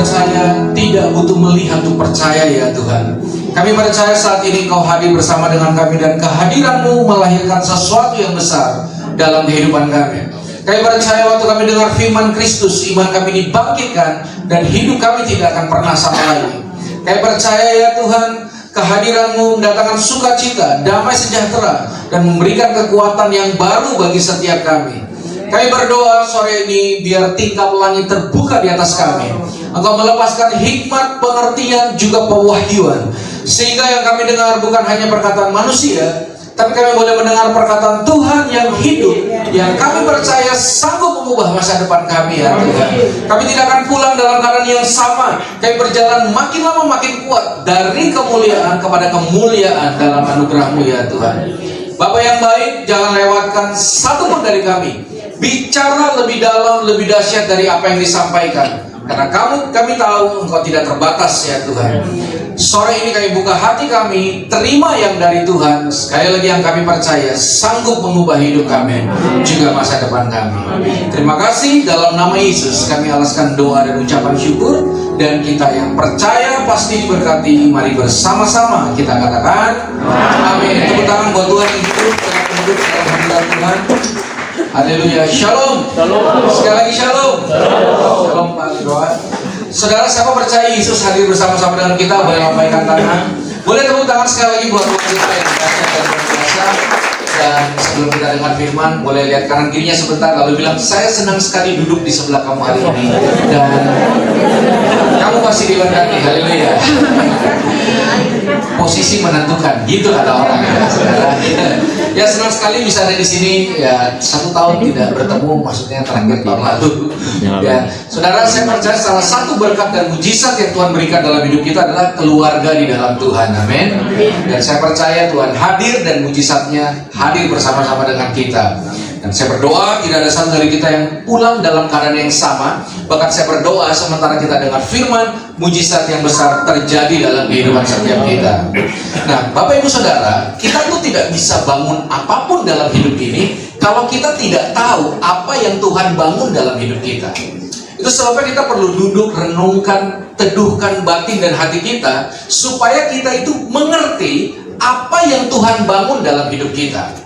percaya tidak butuh melihat untuk percaya ya Tuhan. Kami percaya saat ini Engkau hadir bersama dengan kami, dan kehadiran-Mu melahirkan sesuatu yang besar dalam kehidupan kami. Kami percaya waktu kami dengar firman Kristus, iman kami dibangkitkan dan hidup kami tidak akan pernah sama lagi. Kami percaya ya Tuhan, kehadiran-Mu mendatangkan sukacita, damai sejahtera, dan memberikan kekuatan yang baru bagi setiap kami. Kami berdoa sore ini biar tingkap langit terbuka di atas kami. Engkau melepaskan hikmat, pengertian, juga pewahyuan, sehingga yang kami dengar bukan hanya perkataan manusia, tapi kami boleh mendengar perkataan Tuhan yang hidup, yang kami percaya sanggup mengubah masa depan kami ya Tuhan. Kami tidak akan pulang dalam keadaan yang sama. Kami berjalan makin lama makin kuat dari kemuliaan kepada kemuliaan dalam anugerah-Mu ya Tuhan. Bapa yang baik, jangan lewatkan satu pun dari kami. Bicara lebih dalam, lebih dahsyat dari apa yang disampaikan. Karena kami tahu Engkau tidak terbatas ya Tuhan. Sore ini kami buka hati kami, terima yang dari Tuhan. Sekali lagi yang kami percaya sanggup mengubah hidup kami, juga masa depan kami. Terima kasih, dalam nama Yesus kami alaskan doa dan ucapan syukur. Dan kita yang percaya pasti diberkati. Mari bersama-sama kita katakan amin. Tepuk tangan buat Tuhan yang hidup dan penduduk dalam hadirat Tuhan. Haleluya, shalom. Sekali lagi shalom. Shalom Pak Doa. Saudara, siapa percaya Yesus hadir bersama-sama dengan kita, boleh lambaikan tangan. Boleh tepuk tangan sekali lagi buat Tuhan kita yang dahsyat dan luar biasa. Dan sebelum kita dengar firman, boleh lihat kanan kirinya sebentar, lalu bilang, saya senang sekali duduk di sebelah kamu hari ini, dan kamu masih diberkati. Haleluya. Posisi menentukan, gitu kata orang ya, saudara. Ya, senang sekali bisa ada di sini. Ya, 1 tahun tidak bertemu, maksudnya terakhir tahun lalu. Ya, saudara, saya percaya salah satu berkat dan mujizat yang Tuhan berikan dalam hidup kita adalah keluarga di dalam Tuhan. Amin. Dan saya percaya Tuhan hadir dan mujizatnya hadir bersama-sama dengan kita. Dan saya berdoa tidak ada satu dari kita yang pulang dalam keadaan yang sama. Bahkan saya berdoa sementara kita dengar firman, mujizat yang besar terjadi dalam kehidupan setiap kita. Nah, Bapak Ibu Saudara, kita tuh tidak bisa bangun apapun dalam hidup ini kalau kita tidak tahu apa yang Tuhan bangun dalam hidup kita. Itu sebabnya kita perlu duduk, renungkan, teduhkan batin dan hati kita, supaya kita itu mengerti apa yang Tuhan bangun dalam hidup kita.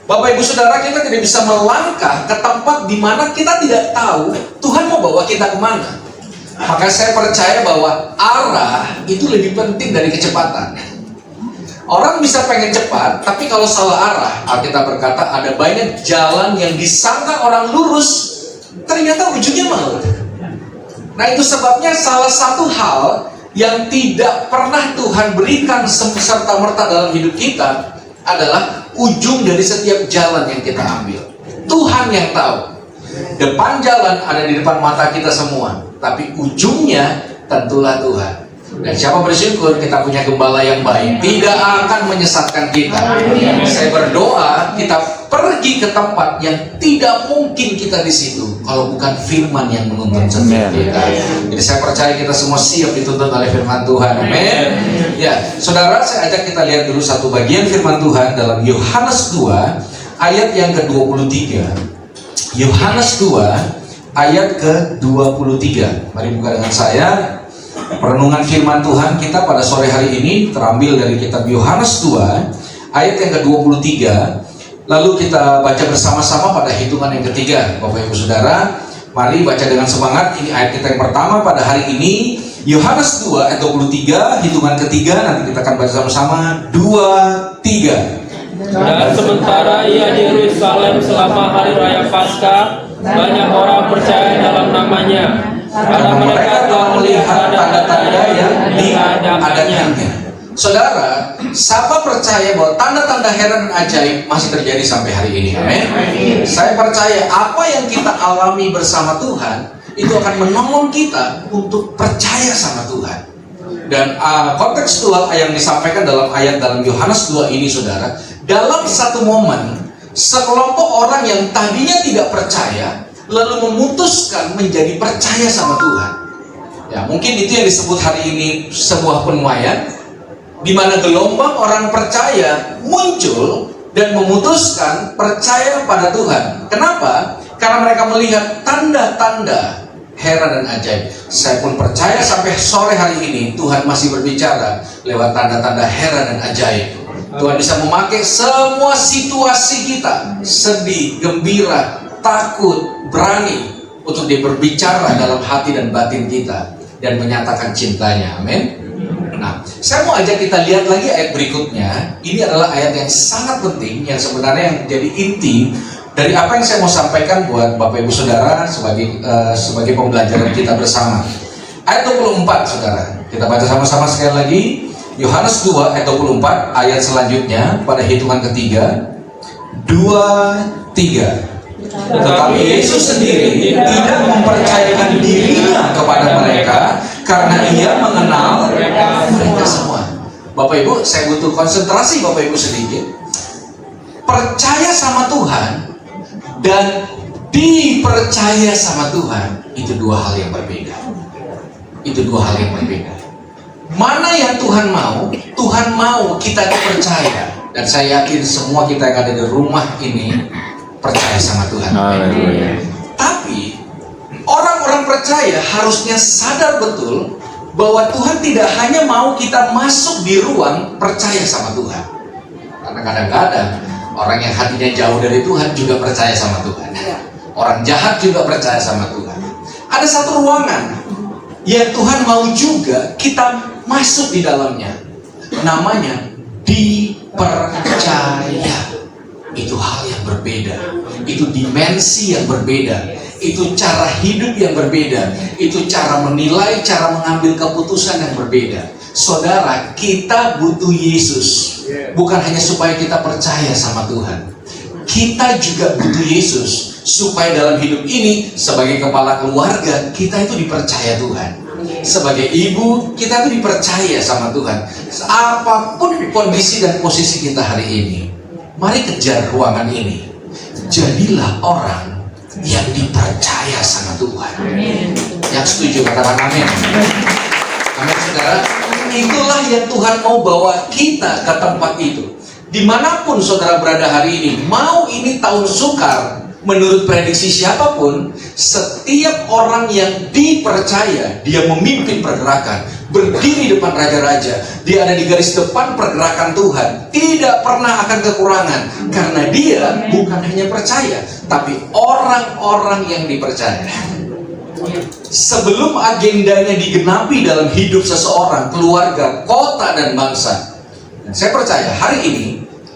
Bapak Ibu Saudara, kita tidak bisa melangkah ke tempat di mana kita tidak tahu Tuhan mau bawa kita kemana. Maka saya percaya bahwa arah itu lebih penting dari kecepatan. Orang bisa pengen cepat, tapi kalau salah arah, Alkitab berkata ada banyak jalan yang disangka orang lurus, ternyata ujungnya maut. Nah, itu sebabnya salah satu hal yang tidak pernah Tuhan berikan serta-merta dalam hidup kita adalah ujung dari setiap jalan yang kita ambil. Tuhan yang tahu. Depan jalan ada di depan mata kita semua, tapi ujungnya tentulah Tuhan. Dan siapa bersyukur kita punya gembala yang baik, tidak akan menyesatkan kita. Saya berdoa kita pergi ke tempat yang tidak mungkin kita di situ kalau bukan firman yang menuntun setiap kita. Jadi saya percaya kita semua siap dituntun oleh firman Tuhan. Amin. Ya, saudara, saya ajak kita lihat dulu satu bagian firman Tuhan dalam Yohanes 2 ayat yang ke-23. Yohanes 2 ayat ke-23. Mari buka dengan saya. Perenungan firman Tuhan kita pada sore hari ini terambil dari kitab Yohanes 2 ayat yang ke-23. Lalu kita baca bersama-sama pada hitungan yang ketiga. Bapak Ibu Saudara, mari baca dengan semangat. Ini ayat kita yang pertama pada hari ini, Yohanes 2 ayat 23, hitungan ketiga. Nanti kita akan baca sama-sama. 2, 3. Dan sementara ia di Yerusalem selama hari raya Paskah, banyak orang percaya dalam namanya. Karena mereka telah melihat tanda-tanda yang diadakannya. Saudara, siapa percaya bahwa tanda-tanda heran dan ajaib masih terjadi sampai hari ini? Amin. Saya percaya apa yang kita alami bersama Tuhan itu akan menolong kita untuk percaya sama Tuhan. Dan kontekstual yang disampaikan dalam ayat dalam Yohanes 2 ini, saudara, dalam satu momen sekelompok orang yang tadinya tidak percaya lalu memutuskan menjadi percaya sama Tuhan. Ya, mungkin itu yang disebut hari ini sebuah penuaian, di mana gelombang orang percaya muncul dan memutuskan percaya pada Tuhan. Kenapa? Karena mereka melihat tanda-tanda heran dan ajaib. Saya pun percaya sampai sore hari ini Tuhan masih berbicara lewat tanda-tanda heran dan ajaib. Tuhan bisa memakai semua situasi kita, sedih, gembira, takut, berani, untuk dia berbicara dalam hati dan batin kita dan menyatakan cintanya. Amin. Nah, saya mau ajak kita lihat lagi ayat berikutnya. Ini adalah ayat yang sangat penting, yang sebenarnya yang jadi inti dari apa yang saya mau sampaikan buat Bapak Ibu Saudara sebagai pembelajaran kita bersama. Ayat 24, Saudara. Kita baca sama-sama sekali lagi. Yohanes 2 ayat 24, ayat selanjutnya pada hitungan ketiga. 2, 3. Tetapi Yesus sendiri tidak mempercayakan dirinya kepada mereka karena ia mengenal mereka semua. Bapak Ibu, saya butuh konsentrasi Bapak Ibu sedikit. Percaya sama Tuhan dan dipercaya sama Tuhan, itu dua hal yang berbeda. Itu dua hal yang berbeda. Mana yang Tuhan mau? Tuhan mau kita dipercaya. Dan saya yakin semua kita yang ada di rumah ini percaya sama Tuhan. Tapi orang-orang percaya harusnya sadar betul bahwa Tuhan tidak hanya mau kita masuk di ruang percaya sama Tuhan. Karena kadang-kadang orang yang hatinya jauh dari Tuhan juga percaya sama Tuhan. Orang jahat juga percaya sama Tuhan. Ada satu ruangan yang Tuhan mau juga kita masuk di dalamnya. Namanya dipercaya. Itu hal yang berbeda. Itu dimensi yang berbeda. Itu cara hidup yang berbeda. Itu cara menilai, cara mengambil keputusan yang berbeda. Saudara, kita butuh Yesus. Bukan hanya supaya kita percaya sama Tuhan. Kita juga butuh Yesus supaya dalam hidup ini sebagai kepala keluarga kita itu dipercaya Tuhan. Sebagai ibu kita itu dipercaya sama Tuhan. Apapun kondisi dan posisi kita hari ini, mari kejar ruangan ini. Jadilah orang yang dipercaya sama Tuhan. Yang setuju katakan amin. Amin, saudara. Itulah yang Tuhan mau bawa kita ke tempat itu. Dimanapun saudara berada hari ini, mau ini tahun sukar, menurut prediksi siapapun, setiap orang yang dipercaya, dia memimpin pergerakan, berdiri depan raja-raja, dia ada di garis depan pergerakan Tuhan, tidak pernah akan kekurangan, karena dia bukan hanya percaya, tapi orang-orang yang dipercaya. Sebelum agendanya digenapi dalam hidup seseorang, keluarga, kota, dan bangsa, dan saya percaya hari ini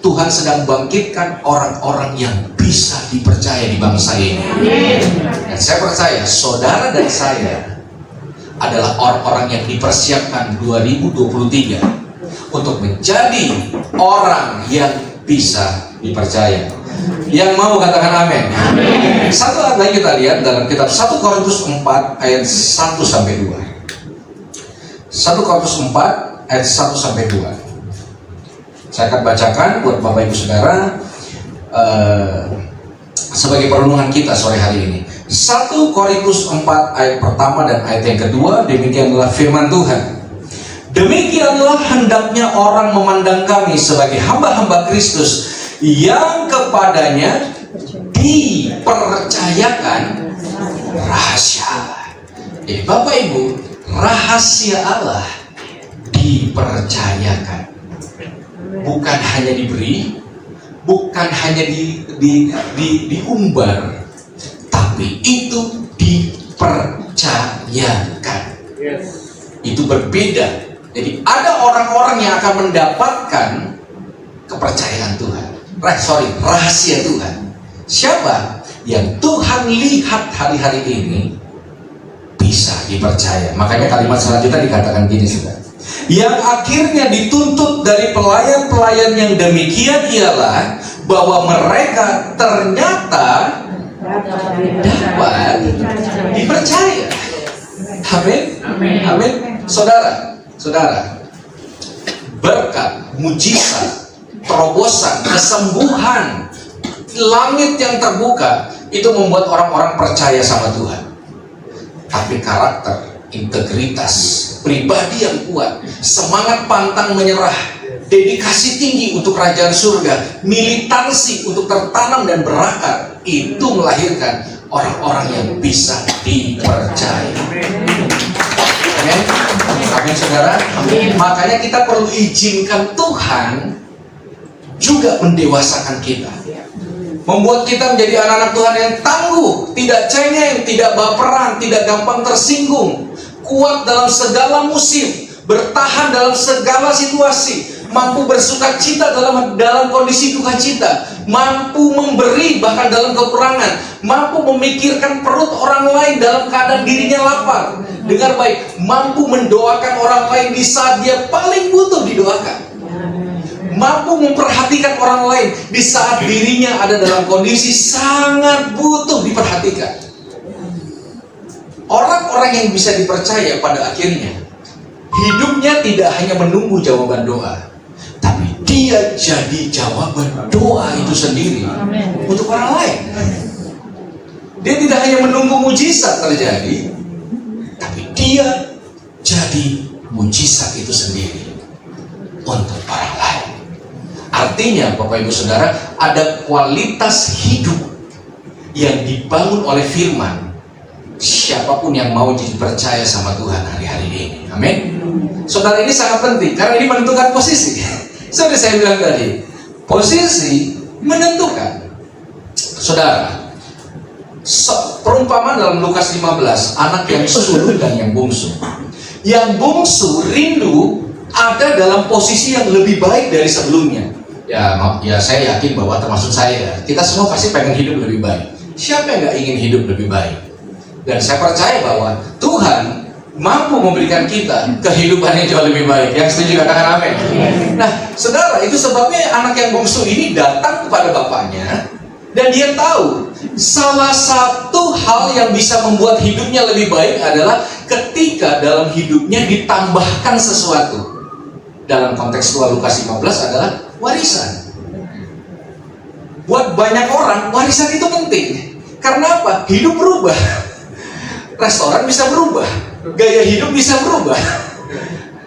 Tuhan sedang bangkitkan orang-orang yang bisa dipercaya di bangsa ini. Dan saya percaya saudara dan saya adalah orang-orang yang dipersiapkan 2023 untuk menjadi orang yang bisa dipercaya. Yang mau katakan amin. Satu ayat lagi kita lihat dalam kitab 1 Korintus 4 ayat 1 sampai 2. 1 Korintus 4 ayat 1 sampai 2. Saya akan bacakan buat Bapak Ibu Saudara sebagai perenungan kita sore hari ini. 1 Korintus 4 ayat pertama dan ayat yang kedua, demikianlah firman Tuhan. Demikianlah hendaknya orang memandang kami sebagai hamba-hamba Kristus yang kepadanya dipercayakan rahasia. Bapak Ibu, rahasia Allah dipercayakan. Bukan hanya diberi, bukan hanya diumbar, tapi itu dipercayakan. Itu berbeda. Jadi ada orang-orang yang akan mendapatkan kepercayaan Tuhan. Rahasia Tuhan. Siapa yang Tuhan lihat hari-hari ini bisa dipercaya. Makanya kalimat selanjutnya dikatakan gini, saudara. Yang akhirnya dituntut dari pelayan-pelayan yang demikian ialah bahwa mereka ternyata dapat dipercaya. Amin. Amin. Saudara, berkat, mujizat, terobosan, kesembuhan, langit yang terbuka itu membuat orang-orang percaya sama Tuhan. Tapi karakter, integritas, pribadi yang kuat, semangat pantang menyerah, dedikasi tinggi untuk kerajaan surga, militansi untuk tertanam dan berakar, itu melahirkan orang-orang yang bisa dipercaya. Amin. Amin, saudara. Makanya kita perlu izinkan Tuhan juga mendewasakan kita, membuat kita menjadi anak-anak Tuhan yang tangguh, tidak cengeng, tidak baperan, tidak gampang tersinggung, kuat dalam segala musim, bertahan dalam segala situasi, mampu bersuka cita dalam kondisi duka cita, mampu memberi bahkan dalam kekurangan, mampu memikirkan perut orang lain dalam keadaan dirinya lapar. Dengar baik, mampu mendoakan orang lain di saat dia paling butuh didoakan, mampu memperhatikan orang lain di saat dirinya ada dalam kondisi sangat butuh diperhatikan. Orang-orang yang bisa dipercaya pada akhirnya hidupnya tidak hanya menunggu jawaban doa, tapi dia jadi jawaban doa itu sendiri untuk orang lain. Dia tidak hanya menunggu mujizat terjadi, tapi dia jadi mujizat itu sendiri untuk orang lain. Artinya, Bapak Ibu Saudara, ada kualitas hidup yang dibangun oleh firman. Siapapun yang mau dipercaya sama Tuhan hari-hari ini, amin. Saudara, ini sangat penting karena ini menentukan posisi. Seperti saya bilang tadi, posisi menentukan. Saudara, perumpamaan dalam Lukas 15, anak yang sulung dan yang bungsu. Yang bungsu rindu ada dalam posisi yang lebih baik dari sebelumnya. Ya saya yakin bahwa termasuk saya, kita semua pasti pengen hidup lebih baik. Siapa yang gak ingin hidup lebih baik? Dan saya percaya bahwa Tuhan mampu memberikan kita kehidupan yang jauh lebih baik. Yang setuju katakan amin. Nah, saudara, itu sebabnya anak yang bungsu ini datang kepada bapaknya, dan dia tahu salah satu hal yang bisa membuat hidupnya lebih baik adalah ketika dalam hidupnya ditambahkan sesuatu. Dalam kontekstual Lukas 15 adalah warisan. Buat banyak orang warisan itu penting. Karena apa? Hidup berubah. Restoran bisa berubah, gaya hidup bisa berubah.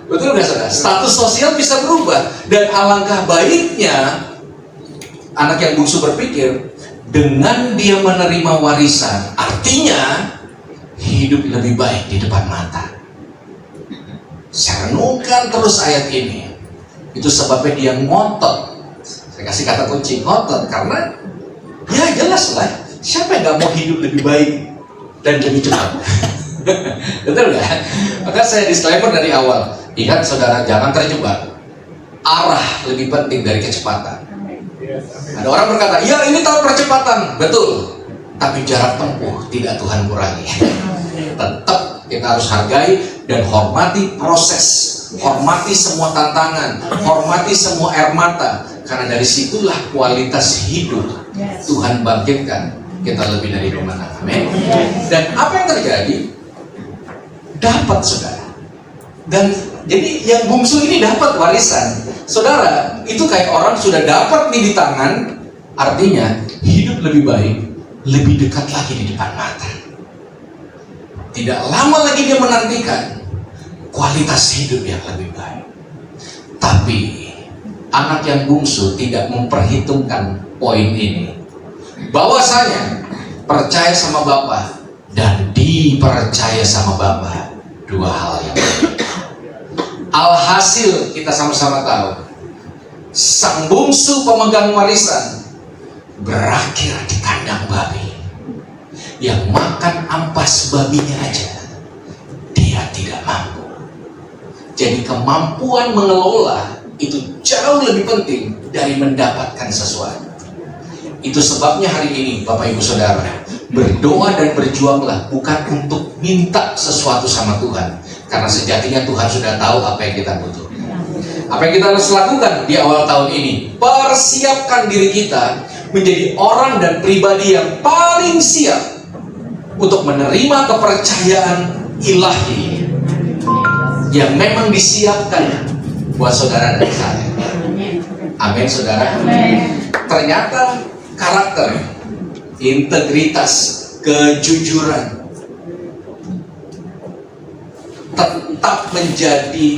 Betul nggak saudara? Status sosial bisa berubah. Dan alangkah baiknya anak yang bungsu berpikir, dengan dia menerima warisan, artinya hidup lebih baik di depan mata. Saya renungkan terus ayat ini. Itu sebabnya dia ngotot. Saya kasih kata kunci, ngotot, karena ya jelas lah, siapa yang gak mau hidup lebih baik dan lebih cepat? Betul nggak? Maka saya disclaimer dari awal. Ingat saudara, jangan terjebak. Arah lebih penting dari kecepatan. Ada orang berkata, ya ini tahun percepatan. Betul. Tapi jarak tempuh tidak Tuhan kurangi. Tetap kita harus hargai dan hormati proses, hormati semua tantangan, hormati semua air mata, karena dari situlah kualitas hidup Tuhan bangkitkan kita lebih dari pemenang. Amin. Dan apa yang terjadi? Dapat saudara. Dan jadi yang bungsu ini dapat warisan. Saudara, itu kayak orang sudah dapat nih di tangan, artinya hidup lebih baik, lebih dekat lagi di depan mata. Tidak lama lagi dia menantikan kualitas hidup yang lebih baik. Tapi anak yang bungsu tidak memperhitungkan poin ini. Bahwasanya percaya sama Bapa dan dipercaya sama Bapa, dua hal yang berbeda. Alhasil kita sama-sama tahu, sang bungsu pemegang warisan berakhir di kandang babi. Yang makan ampas babinya aja dia tidak mampu. Jadi kemampuan mengelola itu jauh lebih penting dari mendapatkan sesuatu. Itu sebabnya hari ini Bapak Ibu Saudara, berdoa dan berjuanglah bukan untuk minta sesuatu sama Tuhan, karena sejatinya Tuhan sudah tahu apa yang kita butuh. Apa yang kita harus lakukan di awal tahun ini? Persiapkan diri kita menjadi orang dan pribadi yang paling siap untuk menerima kepercayaan ilahi yang memang disiapkan buat saudara dan saya. Amin saudara. Ternyata karakter, integritas, kejujuran tetap menjadi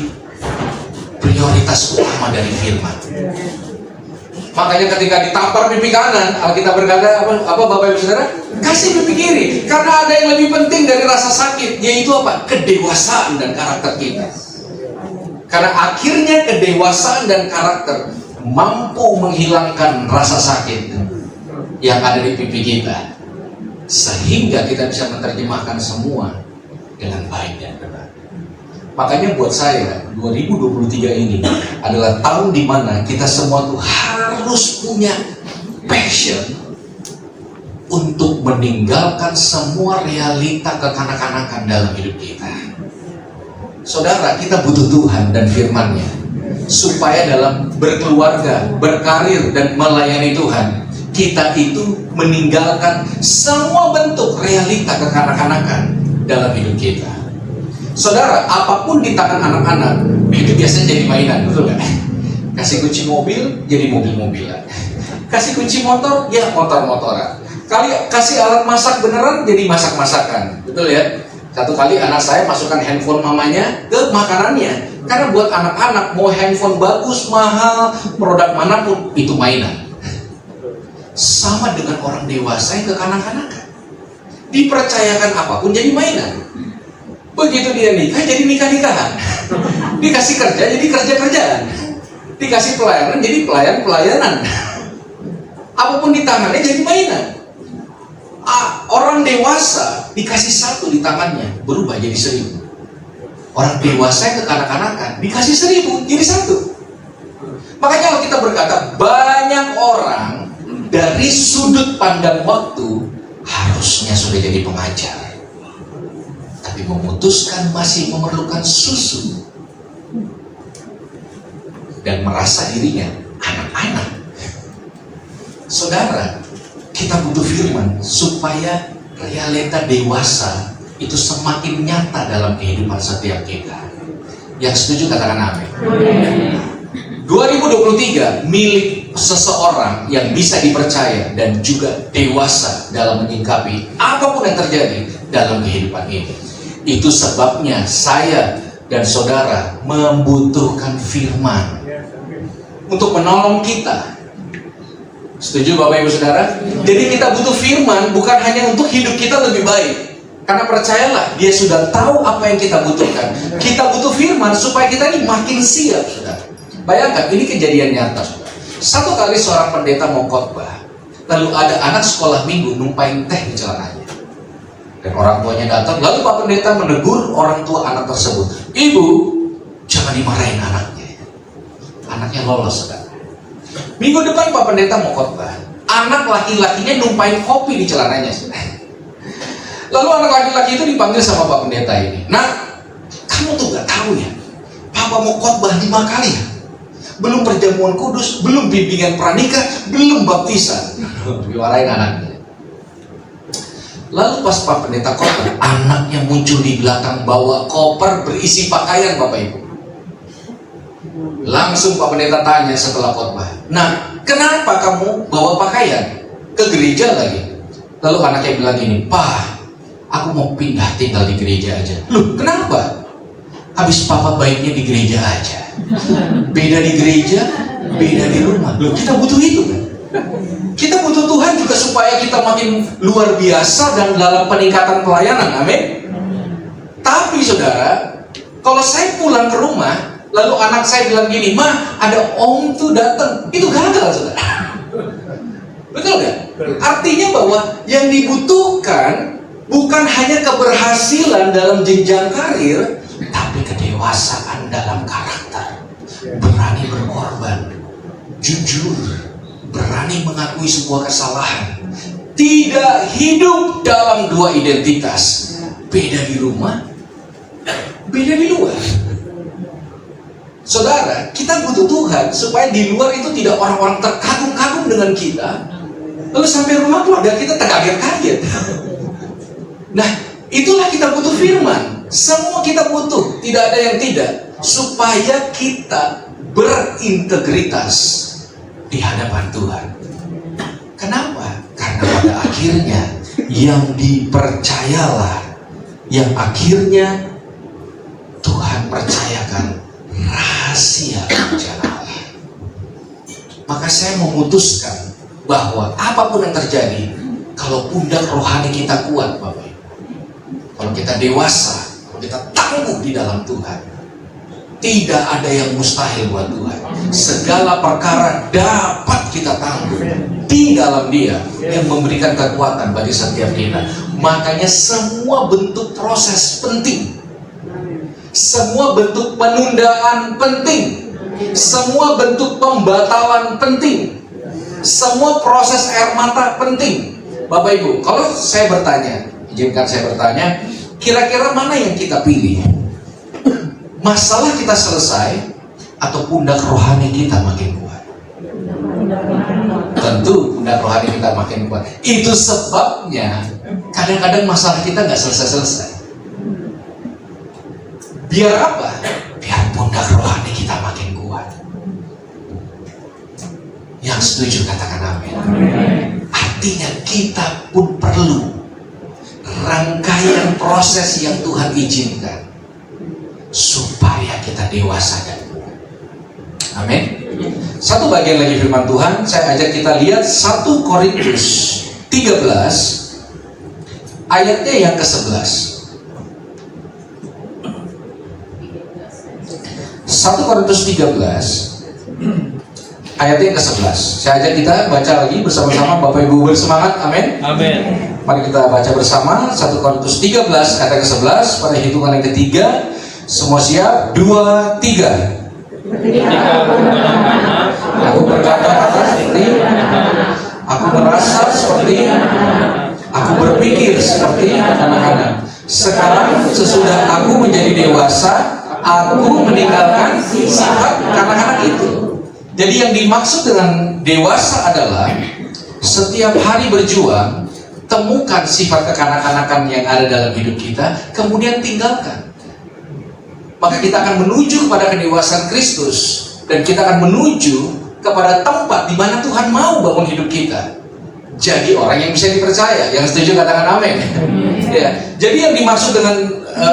prioritas utama dari firman. Makanya ketika ditampar pipi kanan, Alkitab berkata apa Bapak Ibu Saudara? Kasih pipi kiri. Karena ada yang lebih penting dari rasa sakit, yaitu apa? Kedewasaan dan karakter kita. Karena akhirnya kedewasaan dan karakter mampu menghilangkan rasa sakit yang ada di pipi kita, sehingga kita bisa menerjemahkan semua dengan baik dan benar. Makanya buat saya 2023 ini adalah tahun di mana kita semua tuh harus punya passion untuk meninggalkan semua realita kekanak-kanakan dalam hidup kita. Saudara, kita butuh Tuhan dan firman-Nya supaya dalam berkeluarga, berkarir, dan melayani Tuhan, kita itu meninggalkan semua bentuk realita kekanak-kanakan dalam hidup kita. Saudara, apapun di tangan anak-anak itu biasanya jadi mainan, betul nggak? Kasih kunci mobil, jadi mobil-mobilan. Kasih kunci motor, ya motor-motoran. Kasih alat masak beneran, jadi masak-masakan, betul ya? Satu kali anak saya masukkan handphone mamanya ke makanannya, karena buat anak-anak mau handphone bagus, mahal, produk manapun itu mainan. Sama dengan orang dewasa yang kekanak-kanakan, dipercayakan apapun jadi mainan. Begitu dia nikah, jadi nikah-nikahan. Dikasih kerja, jadi kerja-kerjaan. Dikasih pelayanan, jadi pelayan-pelayanan. Apapun di tangannya jadi mainan. Orang dewasa dikasih satu di tangannya, berubah jadi 1000. Orang dewasa yang kekanak-kanakan dikasih 1000, jadi 1. Makanya kita berkata, banyak orang dari sudut pandang waktu harusnya sudah jadi pengajar, tapi memutuskan masih memerlukan susu dan merasa dirinya anak-anak. Saudara, kita butuh firman supaya realita dewasa itu semakin nyata dalam kehidupan setiap kita. Yang setuju katakan amin. 2023 milik seseorang yang bisa dipercaya dan juga dewasa dalam menyikapi apapun yang terjadi dalam kehidupan ini. Itu sebabnya saya dan saudara membutuhkan firman untuk menolong kita. Setuju Bapak Ibu Saudara? Jadi kita butuh firman bukan hanya untuk hidup kita lebih baik. Karena percayalah, dia sudah tahu apa yang kita butuhkan. Kita butuh firman supaya kita ini makin siap, saudara. Bayangkan, ini kejadian nyata, saudara. Satu kali seorang pendeta mau khotbah, lalu ada anak sekolah minggu numpain teh di celananya. Dan orang tuanya datang, lalu Pak Pendeta menegur orang tua anak tersebut. Ibu, jangan dimarahin anaknya. Anaknya lolos, saudara. Minggu depan Pak Pendeta mau khotbah, anak laki-lakinya numpain kopi di celananya, saudara. Lalu anak laki-laki itu dipanggil sama Pak Pendeta ini. Nah, kamu tuh gak tahu ya, Papa mau khotbah 5 kali ya. Belum perjamuan kudus, belum bimbingan pranikah, belum baptisan. Dimarahin anaknya. Lalu pas Pak Pendeta khotbah, anaknya muncul di belakang bawa koper berisi pakaian, Bapak Ibu. Langsung Pak Pendeta tanya setelah khotbah, nah, kenapa kamu bawa pakaian ke gereja lagi? Lalu anaknya bilang gini, Pak, aku mau pindah tinggal di gereja aja. Loh, kenapa? Habis Papa baiknya di gereja aja. Beda di gereja, beda di rumah. Loh, kita butuh itu kan? Kita butuh Tuhan juga supaya kita makin luar biasa dan dalam peningkatan pelayanan. Amin. Tapi saudara, kalau saya pulang ke rumah, lalu anak saya bilang gini, Ma, ada om tuh datang. Itu gagal, saudara. Betul gak? Artinya bahwa yang dibutuhkan bukan hanya keberhasilan dalam jenjang karir, tapi kedewasaan dalam karakter. Berani berkorban, jujur, berani mengakui sebuah kesalahan. Tidak hidup dalam 2 identitas. Beda di rumah, beda di luar. Saudara, kita butuh Tuhan supaya di luar itu tidak orang-orang terkagum-kagum dengan kita, lalu sampai rumah keluarga kita terkaget-kaget. Nah, itulah kita butuh firman. Semua kita butuh, tidak ada yang tidak, supaya kita berintegritas di hadapan Tuhan. Kenapa? Karena pada akhirnya yang dipercayalah, yang akhirnya Tuhan percayakan rahasia kerjaan Allah. Maka saya memutuskan bahwa apapun yang terjadi, kalau pundak rohani kita kuat, Bapak Ibu, kalau kita dewasa, kalau kita tangguh di dalam Tuhan, tidak ada yang mustahil buat Tuhan. Segala perkara dapat kita tangguh di dalam Dia yang memberikan kekuatan bagi setiap kita. Makanya semua bentuk proses penting, semua bentuk penundaan penting, semua bentuk pembatalan penting, semua proses air mata penting. Bapak Ibu, kalau saya bertanya, izinkan saya bertanya, kira-kira mana yang kita pilih? Masalah kita selesai atau pundak rohani kita makin kuat? Tentu pundak rohani kita makin kuat. Itu sebabnya kadang-kadang masalah kita nggak selesai-selesai. Biar apa? Biar pundak rohani kita makin kuat. Yang setuju katakan amin. Artinya kita pun perlu rangkaian proses yang Tuhan izinkan supaya kita dewasa dan kuat. Amin. Satu bagian lagi firman Tuhan, saya ajak kita lihat 1 Korintus 13 ayatnya yang ke-11. 1 Korintus 13 ayatnya yang ke-11. Saya ajak kita baca lagi bersama-sama. Bapak Ibu bersemangat, amin. Amin. Mari kita baca bersama 1 Korintus 13 ayat yang ke-11 pada hitungan yang ketiga. Semua siap? 2, 3. Ketika Aku berkata-kata seperti, aku merasa seperti, aku berpikir seperti anak-anak. Sekarang sesudah aku menjadi dewasa, aku meninggalkan sifat kanak-kanak itu. Jadi yang dimaksud dengan dewasa adalah setiap hari berjuang, temukan sifat kekanak-kanakan yang ada dalam hidup kita, kemudian tinggalkan. Maka kita akan menuju kepada kedewasaan Kristus, dan kita akan menuju kepada tempat di mana Tuhan mau bangun hidup kita. Jadi orang yang bisa dipercaya. Yang setuju katakan amin. Ya. Jadi yang dimaksud dengan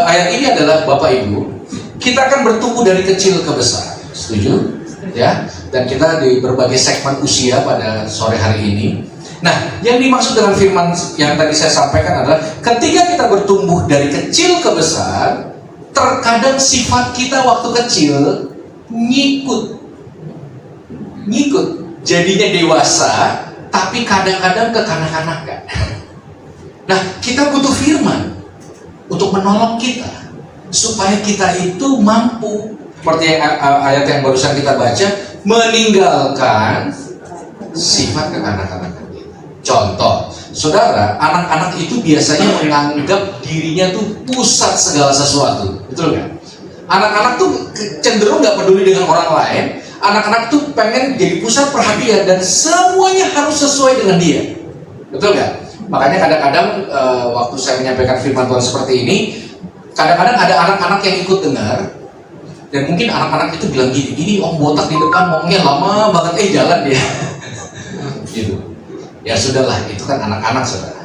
ayat ini adalah Bapak Ibu, kita akan bertumbuh dari kecil ke besar. Setuju? Ya. Dan kita di berbagai segmen usia pada sore hari ini. Nah, yang dimaksud dengan firman yang tadi saya sampaikan adalah ketika kita bertumbuh dari kecil ke besar, terkadang sifat kita waktu kecil ngikut, jadinya dewasa, tapi kadang-kadang kekanak-kanakan. Nah, kita butuh firman untuk menolong kita supaya kita itu mampu, seperti ayat yang barusan kita baca, meninggalkan sifat kekanak-kanakan kita. Contoh, saudara, anak-anak itu biasanya menganggap dirinya tuh pusat segala sesuatu, betul nggak? Anak-anak tuh cenderung nggak peduli dengan orang lain. Anak-anak tuh pengen jadi pusat perhatian dan semuanya harus sesuai dengan dia, betul nggak? Makanya kadang-kadang waktu saya menyampaikan firman Tuhan seperti ini, kadang-kadang ada anak-anak yang ikut dengar, dan mungkin anak-anak itu bilang gini, ini om botak di depan ngomongnya lama banget, jalan dia, gitu. Ya sudahlah, itu kan anak-anak, saudara.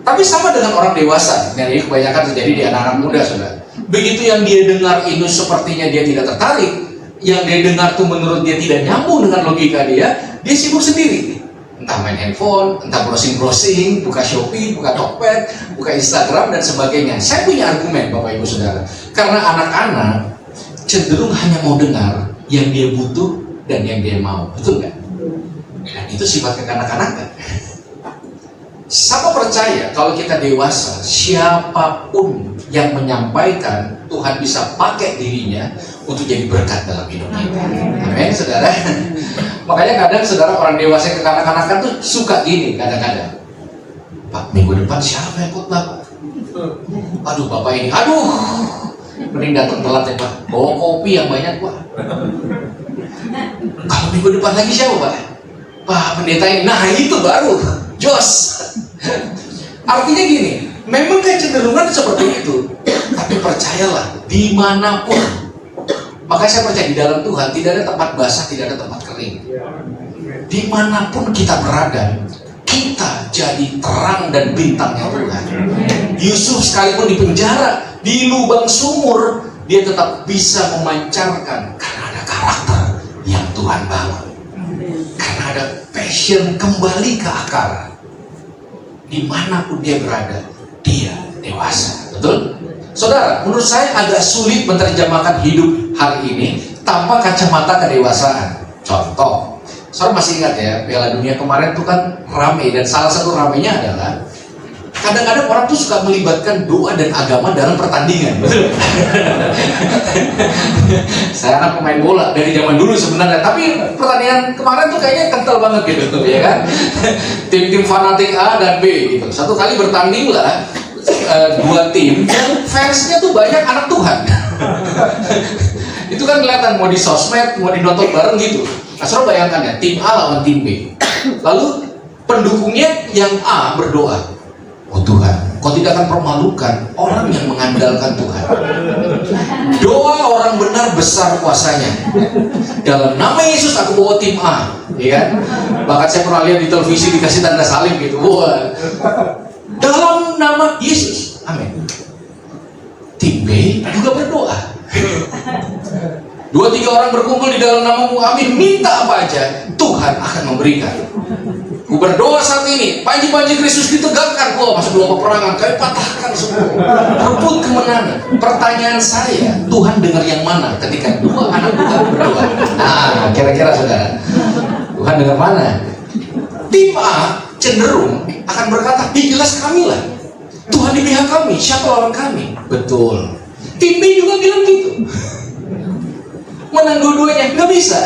Tapi sama dengan orang dewasa, dan ini kebanyakan terjadi di anak-anak muda, saudara. Begitu yang dia dengar itu sepertinya dia tidak tertarik, yang dia dengar tuh menurut dia tidak nyambung dengan logika dia sibuk sendiri. Entah main handphone, entah browsing-browsing, buka Shopee, buka Tokped, buka Instagram, dan sebagainya. Saya punya argumen, Bapak Ibu Saudara. Karena anak-anak cenderung hanya mau dengar yang dia butuh dan yang dia mau, betul nggak? Dan itu sifat kekanak-kanakan. Sama percaya kalau kita dewasa, siapapun yang menyampaikan, Tuhan bisa pakai dirinya untuk jadi berkat dalam hidup kita. Amin, saudara. Makanya kadang saudara orang dewasa yang kekanak-kanakan tuh suka gini kadang-kadang. Pak, minggu depan siapa yang khotbah? Aduh, Bapak ini, mending datang telat ya Pak. Bawa kopi yang banyak Pak. Kalau minggu depan lagi siapa Pak? Pak pendeta ini, nah itu baru jos. Artinya gini, memang kecenderungan seperti itu, tapi percayalah, dimanapun, makanya saya percaya di dalam Tuhan tidak ada tempat basah, tidak ada tempat kering. Dimanapun kita berada, kita jadi terang dan bintangnya Tuhan. Yusuf sekalipun di penjara, di lubang sumur, dia tetap bisa memancarkan karena ada karakter yang Tuhan bangun. ada passion kembali ke akar. Dimanapun dia berada, dia dewasa. Betul? Saudara, menurut saya agak sulit menerjemahkan hidup hari ini tanpa kacamata kedewasaan. Contoh, saudara masih ingat ya, Piala Dunia kemarin itu kan rame, dan salah satu ramenya adalah kadang-kadang orang tuh suka melibatkan doa dan agama dalam pertandingan. Betul? Saya anak pemain bola dari zaman dulu sebenarnya, tapi pertandingan kemarin tuh kayaknya kental banget gitu, ya kan? Tim-tim fanatik A dan B gitu. Satu kali bertanding lah, dua tim, dan fansnya tuh banyak anak Tuhan. Itu kan kelihatan mau di sosmed, mau dinonton bareng gitu. Nah, saudara bayangkan ya, tim A lawan tim B. Lalu pendukungnya yang A berdoa, oh Tuhan, kau tidak akan permalukan orang yang mengandalkan Tuhan. Doa orang benar besar kuasanya. Dalam nama Yesus aku bawa tim A, ya kan? Bahkan saya pernah lihat di televisi dikasih tanda salib gitu. Wah. Dalam nama Yesus, amin. Tim B juga berdoa. 2-3 orang berkumpul di dalam namamu, amin. Minta apa aja, Tuhan akan memberikan. Ku berdoa saat ini, panji-panji Kristus ditegakkan. Wah, masuk dua peperangan, kami patahkan semua. Rebut kemenangan. Pertanyaan saya, Tuhan dengar yang mana ketika dua anak Tuhan berdoa? Nah, kira-kira saudara, Tuhan dengar mana? Tim A cenderung akan berkata, jelas kami lah, Tuhan di pihak kami, siapa lawan kami? Betul. Tim B juga bilang gitu. Menang dua-duanya, nggak bisa.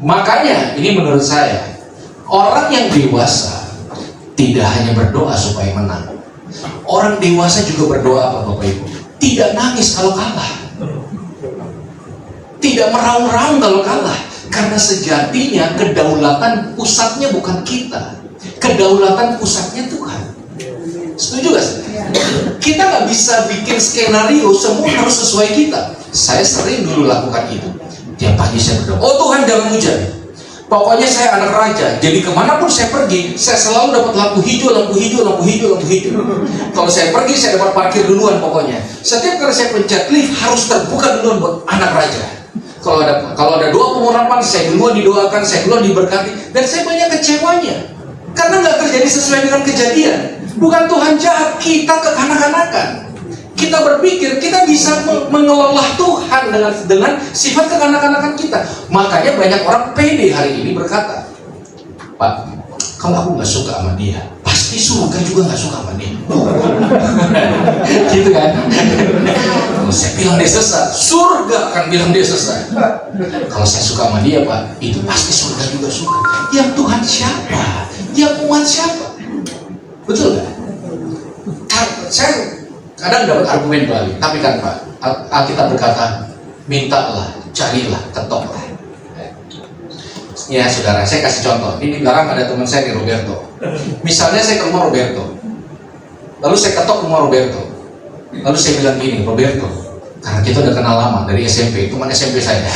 Makanya ini menurut saya, orang yang dewasa tidak hanya berdoa supaya menang. Orang dewasa juga berdoa apa Bapak Ibu? Tidak nangis kalau kalah, tidak meraung-raung kalau kalah. Karena sejatinya kedaulatan pusatnya bukan kita, kedaulatan pusatnya Tuhan. Setuju gak sih? Kita nggak bisa bikin skenario semua harus sesuai kita. Saya sering dulu lakukan itu. Tiap pagi saya berdoa, oh Tuhan jangan hujan. Pokoknya saya anak raja, jadi kemanapun saya pergi, saya selalu dapat lampu hijau, lampu hijau, lampu hijau, lampu hijau. Kalau saya pergi, saya dapat parkir duluan pokoknya. Setiap kali saya pencet lift, harus terbuka duluan buat anak raja. Kalau ada doa pengurapan, saya duluan didoakan, saya duluan diberkati, dan saya banyak kecewanya karena nggak terjadi sesuai dengan kejadian. Bukan Tuhan jahat, kita kekanak-kanakan. Kita berpikir kita bisa mengelola Tuhan dengan sifat kekanak-kanakan kita. Makanya banyak orang pede hari ini berkata, Pak, kalau aku nggak suka sama dia, pasti surga juga nggak suka sama dia. Gitu kan? Kalau saya bilang dia sesat, surga akan bilang dia sesat. Kalau saya suka sama dia, Pak, itu pasti surga juga suka. Yang Tuhan siapa? Yang umat siapa? Betul kan? Saya kadang dapat argumen balik, tapi kan Pak, Alkitab berkata, mintalah, carilah, ketoklah. Ya saudara, saya kasih contoh. Ini belakang ada teman saya nih, Roberto. Misalnya saya ke rumah Roberto, lalu saya ketok rumah Roberto, lalu saya bilang gini, Roberto, karena kita udah kenal lama dari SMP, teman SMP saya.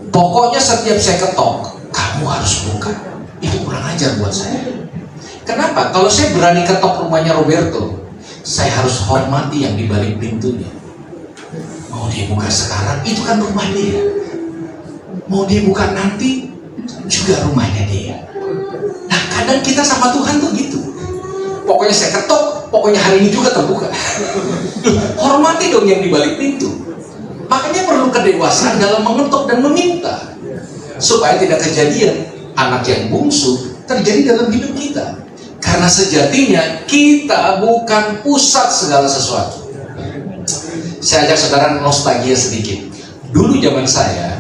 Pokoknya setiap saya ketok, kamu harus buka. Itu kurang ajar buat saya. Kenapa? Kalau saya berani ketok rumahnya Roberto, saya harus hormati yang di balik pintunya. Mau dia buka sekarang, itu kan rumah dia. Mau dia buka nanti, juga rumahnya dia. Nah, kadang kita sama Tuhan tuh gitu. Pokoknya saya ketok, pokoknya hari ini juga terbuka. Hormati dong yang di balik pintu. Makanya perlu kedewasaan dalam mengetok dan meminta, supaya tidak kejadian anak yang bungsu terjadi dalam hidup kita. Karena sejatinya kita bukan pusat segala sesuatu. Saya ajak saudara nostalgia sedikit. Dulu zaman saya,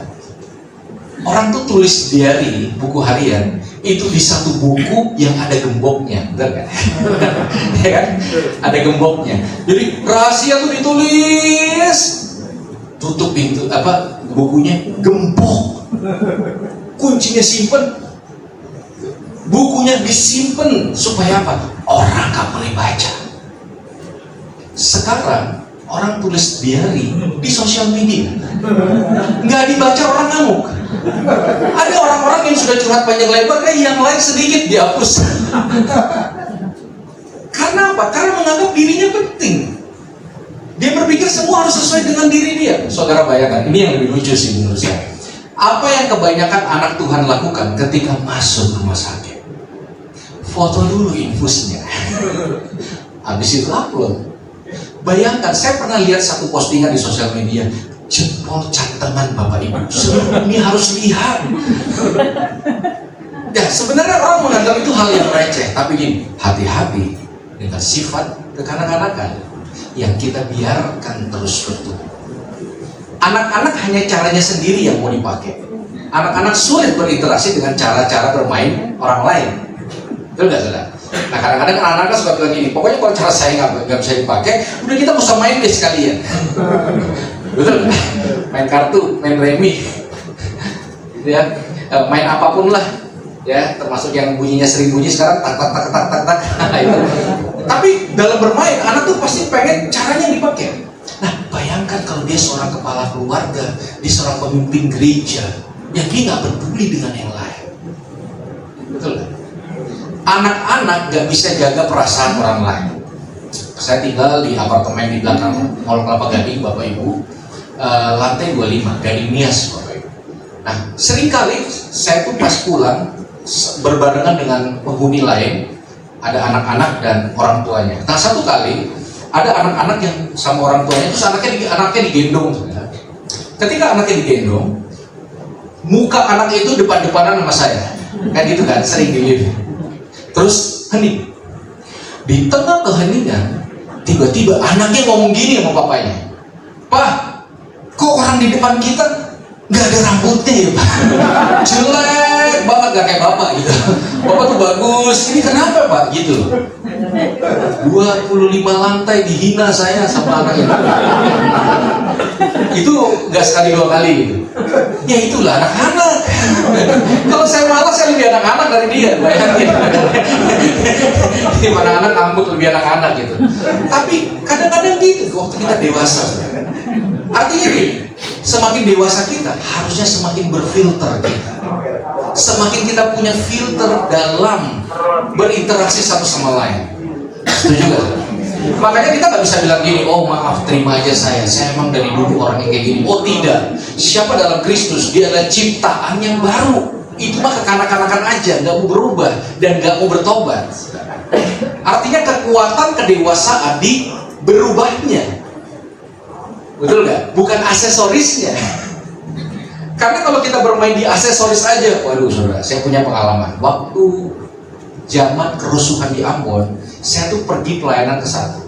orang tuh tulis diary, buku harian, itu di satu buku yang ada gemboknya, betul kan? Ya kan? Ada gemboknya. Jadi rahasia tuh ditulis, tutup pintu bukunya, gembok, kuncinya simpen. Bukunya disimpan supaya apa? Orang gak boleh baca. Sekarang orang tulis diary di sosial media, nggak dibaca orang ngamuk. Ada orang-orang yang sudah curhat panjang lebar, yang like sedikit dihapus. Karena apa? Karena menganggap dirinya penting. Dia berpikir semua harus sesuai dengan diri dia. Saudara bayangkan, ini yang lebih lucu sih menurut saya. Apa yang kebanyakan anak Tuhan lakukan ketika masuk rumah sakit? Foto dulu infusnya. Habis itu upload. Bayangkan, saya pernah lihat satu postingan di sosial media, jempol cantengan Bapak Ibu, seluruh dunia harus lihat. Ya, sebenarnya orang menganggap itu hal yang receh, tapi gini, hati-hati dengan sifat kekanak-kanakan yang kita biarkan terus bertumbuh. Anak-anak hanya caranya sendiri yang mau dipakai. Anak-anak sulit berinteraksi dengan cara-cara bermain orang lain. Betul nggak, saudara? Nah, kadang-kadang anak-anak suka bilang gini, pokoknya kalau cara saya nggak bisa dipakai, udah kita usah main deh sekalian. Betul nggak? Main kartu, main remi, ya, main apapun lah, ya, termasuk yang bunyinya sering bunyi sekarang tak tak tak tak tak tak. Itu. Tapi dalam bermain, anak tuh pasti pengen caranya dipakai. Nah, bayangkan kalau dia seorang kepala keluarga, dia seorang pemimpin gereja, yang dia nggak peduli dengan yang lain. Betul nggak? Anak-anak nggak bisa jaga perasaan orang lain. Saya tinggal di apartemen di belakang Mall Kelapa Gading, Bapak Ibu, lantai 25, Gading Nias, Bapak Ibu. Nah, seringkali saya tuh pas pulang berbarengan dengan penghuni lain, ada anak-anak dan orang tuanya. Nah, satu kali ada anak-anak yang sama orang tuanya, terus anaknya digendong. Ketika anaknya digendong, muka anak itu depan-depanan sama saya, kan gitu kan, sering dilihat. Terus hening. Di tengah keheningan, tiba-tiba anaknya ngomong gini sama papanya, "Pak, kok orang di depan kita nggak ada rambutnya ya, Pak? Jelek banget, gak kayak Bapak gitu. Bapak tuh bagus, ini kenapa, Pak?" Gitu. 25 lantai dihina saya sama anak itu. Itu nggak sekali dua kali gitu. Ya itulah anak-anak. Kalau saya malas, saya lebih anak-anak dari dia, bayangin. Gimana anak ngambut lebih anak-anak gitu. Tapi kadang-kadang gitu waktu kita dewasa. Artinya gini, semakin dewasa kita, harusnya semakin berfilter kita. Semakin kita punya filter dalam berinteraksi satu sama lain. Setuju gak? Makanya kita nggak bisa bilang gini, "Oh maaf, terima aja saya emang dari dulu orangnya kayak gini." Oh tidak, siapa dalam Kristus, dia adalah ciptaan yang baru. Itu mah kekanak-kanakan aja, nggak mau berubah dan nggak mau bertobat. Artinya kekuatan kedewasaan di berubahnya, betul nggak? Bukan aksesorisnya. Karena kalau kita bermain di aksesoris aja, waduh saudara, saya punya pengalaman. Waktu zaman kerusuhan di Ambon, saya tuh pergi pelayanan ke satu.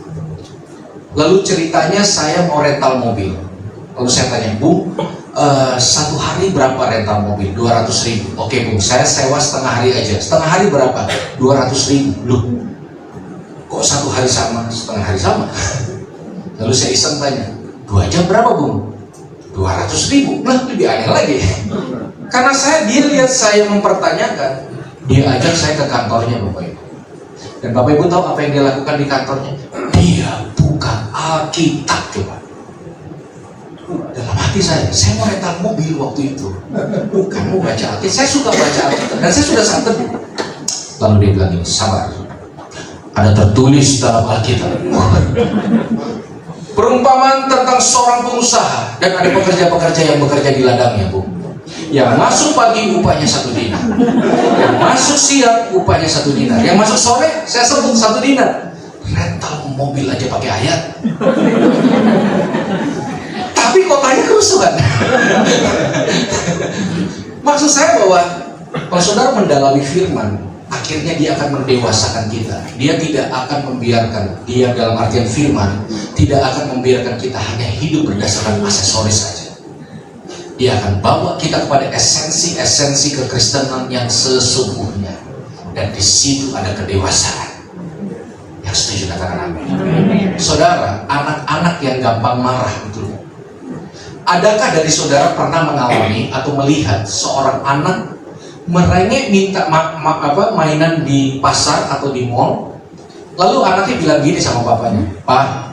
Lalu ceritanya saya mau rental mobil. Lalu saya tanya, "Bung, satu hari berapa rental mobil?" 200.000. "Oke Bung, saya sewa setengah hari aja." "Setengah hari berapa?" 200.000. "Loh, kok satu hari sama, setengah hari sama?" Lalu saya iseng tanya, "2 jam berapa Bung?" 200.000. Lah, lebih aneh lagi. Karena dia lihat saya mempertanyakan, dia ajak saya ke kantornya, Bapak Ibu. Dan Bapak Ibu tahu apa yang dia lakukan di kantornya? Dia buka Alkitab, coba. Dalam hati saya mau rental mobil waktu itu, bukan mau baca Alkitab. Saya suka baca Alkitab dan saya sudah sangat teduh. Lalu dia bilang ini, "Sabar, ada tertulis dalam Alkitab perumpamaan tentang seorang pengusaha dan ada pekerja-pekerja yang bekerja di ladangnya, Bu. Yang masuk pagi upahnya 1 dinar, yang masuk siang upahnya 1 dinar, yang masuk sore saya sebut 1 dinar. Rental mobil aja pakai ayat, tapi kotanya kerusuhan." Maksud saya bahwa kalau saudara mendalami firman, akhirnya dia akan mendewasakan kita. Dia tidak akan membiarkan, dia dalam artian firman tidak akan membiarkan kita hanya hidup berdasarkan aksesoris saja. Dia akan bawa kita kepada esensi kekristenan yang sesungguhnya, dan di situ ada kedewasaan. Yang setuju katakan amin. Saudara, anak-anak yang gampang marah, betul? Adakah dari saudara pernah mengalami atau melihat seorang anak merengek minta mainan di pasar atau di mall, lalu anaknya bilang gini sama bapaknya, "Pak,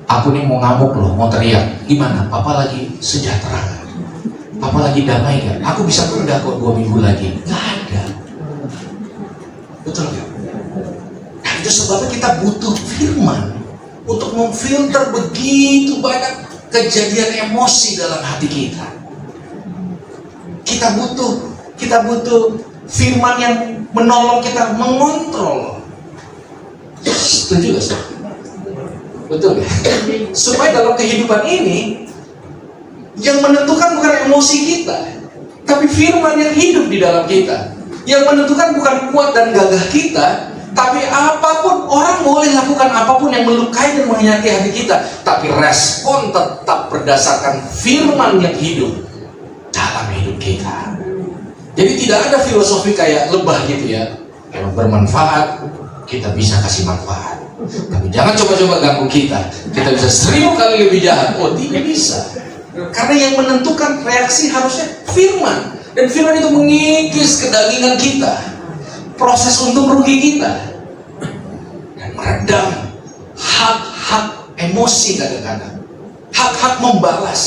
aku nih mau ngamuk loh, mau teriak." "Gimana? Papa lagi sejahtera kan? Papa lagi damai kan? Aku bisa tunda kok 2 minggu lagi." Gak ada. Betul gak? Nah, itu sebabnya kita butuh firman untuk memfilter begitu banyak kejadian emosi dalam hati kita. Kita butuh firman yang menolong kita mengontrol. Setuju gak sih? Betul ya? Supaya dalam kehidupan ini yang menentukan bukan emosi kita, tapi firman yang hidup di dalam kita. Yang menentukan bukan kuat dan gagah kita, tapi apapun, orang boleh lakukan apapun yang melukai dan menyakiti hati kita, tapi respon tetap berdasarkan firman yang hidup dalam hidup kita. Jadi tidak ada filosofi kayak lebah gitu ya. Kalau bermanfaat, kita bisa kasih manfaat. Tapi jangan coba-coba ganggu kita. Kita bisa 1000 kali lebih jahat. Oh, tidak bisa. Karena yang menentukan reaksi harusnya firman. Dan firman itu mengikis kedagingan kita. Proses untung rugi kita. Dan meredam hak-hak emosi kadang-kadang. Hak-hak membalas.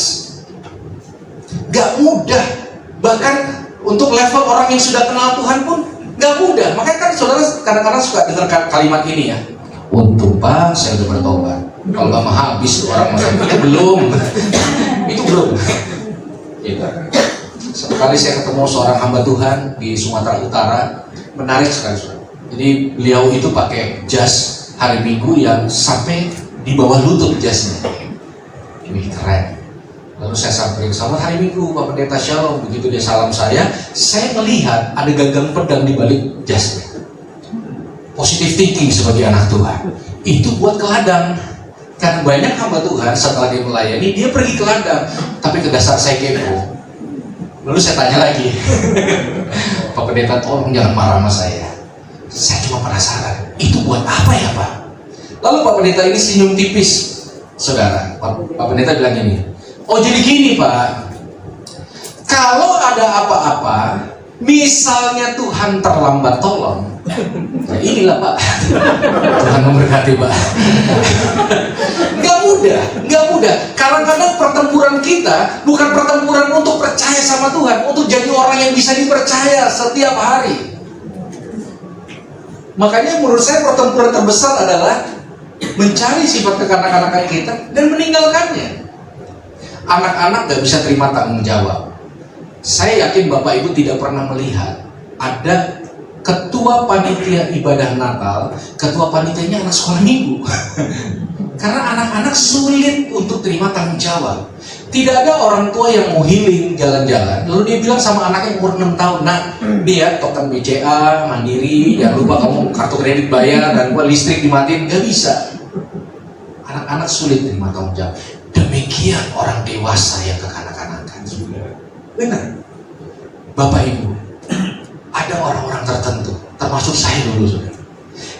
Gak mudah. Bahkan untuk level orang yang sudah kenal Tuhan pun gak mudah. Makanya kan saudara kadang-kadang suka dengar kalimat ini ya. Untung Pak, saya udah bertobat. Kalau gak mah habis tuh orang masa itu belum. Itu belum. Gitu. Sekali saya ketemu seorang hamba Tuhan di Sumatera Utara, menarik sekali saudara. Jadi beliau itu pakai jas hari Minggu yang sampai di bawah lutut jasnya. Ini keren. Lalu saya samperin, selamat hari Minggu Pak Pendeta Shalom. Begitu dia salam saya melihat ada gagang pedang di balik jasnya. Positive thinking sebagai anak Tuhan. Itu buat ke ladang. Karena banyak hamba Tuhan setelah dia melayani, dia pergi ke ladang. Tapi ke dasar saya kepo. Lalu saya tanya lagi, Pak Pendeta tolong jangan marah sama saya. Saya cuma penasaran, itu buat apa ya Pak? Lalu Pak Pendeta ini senyum tipis. Saudara, Pak Pendeta bilang gini, oh jadi gini Pak, kalau ada apa-apa, misalnya Tuhan terlambat tolong, ya inilah Pak, Tuhan memberkati Pak. Nggak mudah. Kadang-kadang pertempuran kita bukan pertempuran untuk percaya sama Tuhan, untuk jadi orang yang bisa dipercaya setiap hari. Makanya menurut saya pertempuran terbesar adalah mencari sifat kekanak-kanakan kita dan meninggalkannya. Anak-anak gak bisa terima tanggung jawab. Saya yakin Bapak Ibu tidak pernah melihat ada ketua panitia ibadah Natal, ketua panitianya anak sekolah minggu. Karena anak-anak sulit untuk terima tanggung jawab. Tidak ada orang tua yang mau healing jalan-jalan, lalu dia bilang sama anaknya umur 6 tahun, nah dia token BCA, Mandiri, jangan lupa kamu kartu kredit bayar, dan listrik dimatiin, gak bisa. Anak-anak sulit terima tanggung jawab. Demikian orang dewasa yang kekanak-kanakan. Benar. Bapak Ibu, ada orang-orang tertentu, termasuk saya dulu saudara,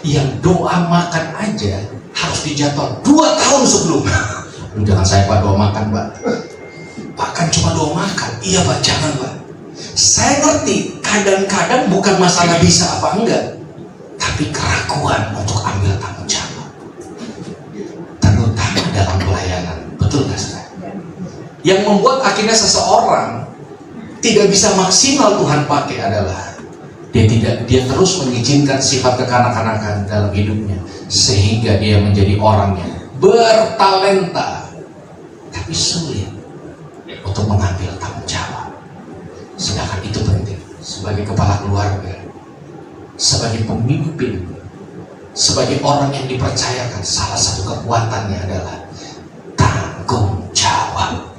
yang doa makan aja harus dijadwal 2 tahun sebelum. Lu jangan saya Pak doa makan Pak. Pak kan cuma doa makan. Iya Pak, jangan Pak. Saya ngerti, kadang-kadang bukan masalah bisa apa enggak, tapi keraguan untuk ambil tanggung jawab. Terutama dalam pelayanan. Betul gak saudara? Yang membuat akhirnya seseorang tidak bisa maksimal Tuhan pakai adalah dia terus mengizinkan sifat kekanak-kanakan dalam hidupnya, sehingga dia menjadi orang yang bertalenta tapi sulit untuk mengambil tanggung jawab. Sedangkan itu penting sebagai kepala keluarga, sebagai pemimpin, sebagai orang yang dipercayakan. Salah satu kekuatannya adalah tanggung jawab,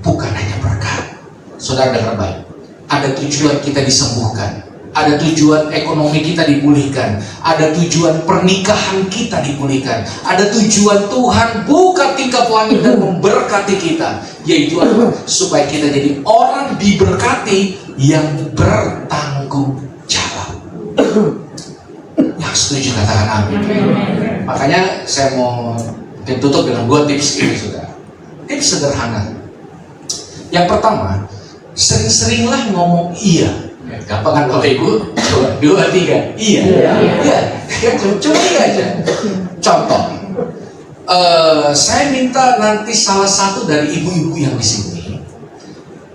bukan hanya berkat. Saudara dengar baik, ada tujuan kita disembuhkan, ada tujuan ekonomi kita dipulihkan, ada tujuan pernikahan kita dipulihkan, ada tujuan Tuhan buka tingkap langit dan memberkati kita, yaitu adalah supaya kita jadi orang diberkati yang bertanggung jawab. Yang setuju katakan amin. Makanya saya mau tutup dengan 2 tips ini saudara. Tips sederhana. Yang pertama, sering-seringlah ngomong iya. Gampang kan Bapak Ibu? 2, 3, iya. Cuma iya aja. Contoh, saya minta nanti salah satu dari ibu-ibu yang di sini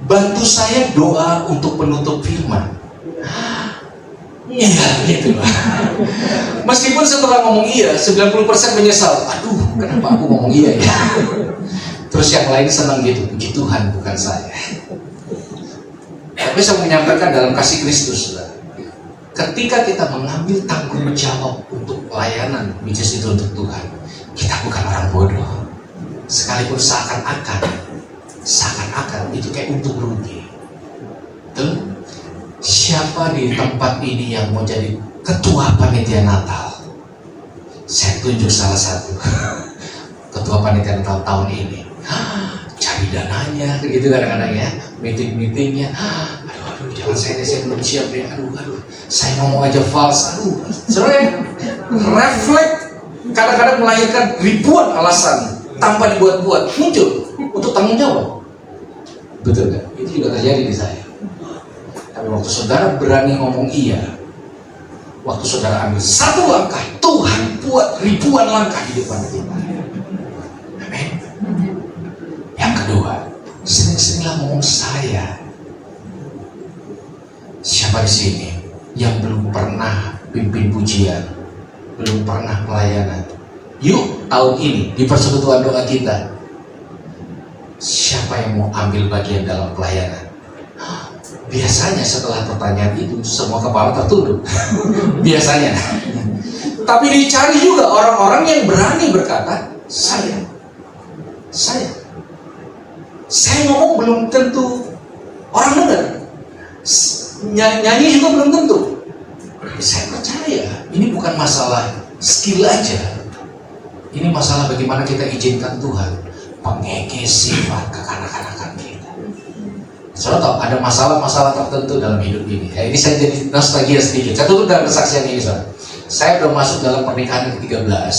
bantu saya doa untuk penutup firman. Iya, gitu. Meskipun setelah ngomong iya, 90% menyesal. Aduh, kenapa aku ngomong iya ya? Terus yang lain senang gitu. Puji Tuhan, bukan saya. Tapi saya menyampaikan dalam kasih Kristus, saudara. Ketika kita mengambil tanggung jawab untuk pelayanan, which is itu untuk Tuhan, kita bukan orang bodoh. Sekalipun seakan-akan itu kayak untung rugi. Tuh, siapa di tempat ini yang mau jadi ketua panitia Natal? Saya tunjuk salah satu ketua panitia Natal tahun ini. Cari dananya, gitu kadang-kadang ya, meeting-meetingnya. Aduh, jangan saya belum siap deh. Aduh, saya ngomong aja false. Sebenarnya refleks kadang-kadang melahirkan ribuan alasan tanpa dibuat-buat muncul untuk tanggung jawab. Betul kan? Itu juga terjadi di saya. Tapi waktu saudara berani ngomong iya, waktu saudara ambil satu langkah, Tuhan buat ribuan langkah di depan kita. Amin. Yang kedua, sering-seringlah ngomong saya. Siapa di sini yang belum pernah pimpin pujian, belum pernah pelayanan? Yuk tahun ini di persekutuan doa kita, siapa yang mau ambil bagian dalam pelayanan? Biasanya setelah pertanyaan itu semua kepala tertunduk. Biasanya. Tapi dicari juga orang-orang yang berani berkata, saya ngomong belum tentu orang dengar, nyanyi juga belum tentu. Saya percaya ini bukan masalah skill aja, ini masalah bagaimana kita izinkan Tuhan mengekeh sifat kekanak-kanakan kita. Saudara tahu ada masalah-masalah tertentu dalam hidup ini. Ya, ini saya jadi nostalgia sedikit. Saya tutup dalam kesaksian ini, saudara. Saya sudah masuk dalam pernikahan yang ke-13.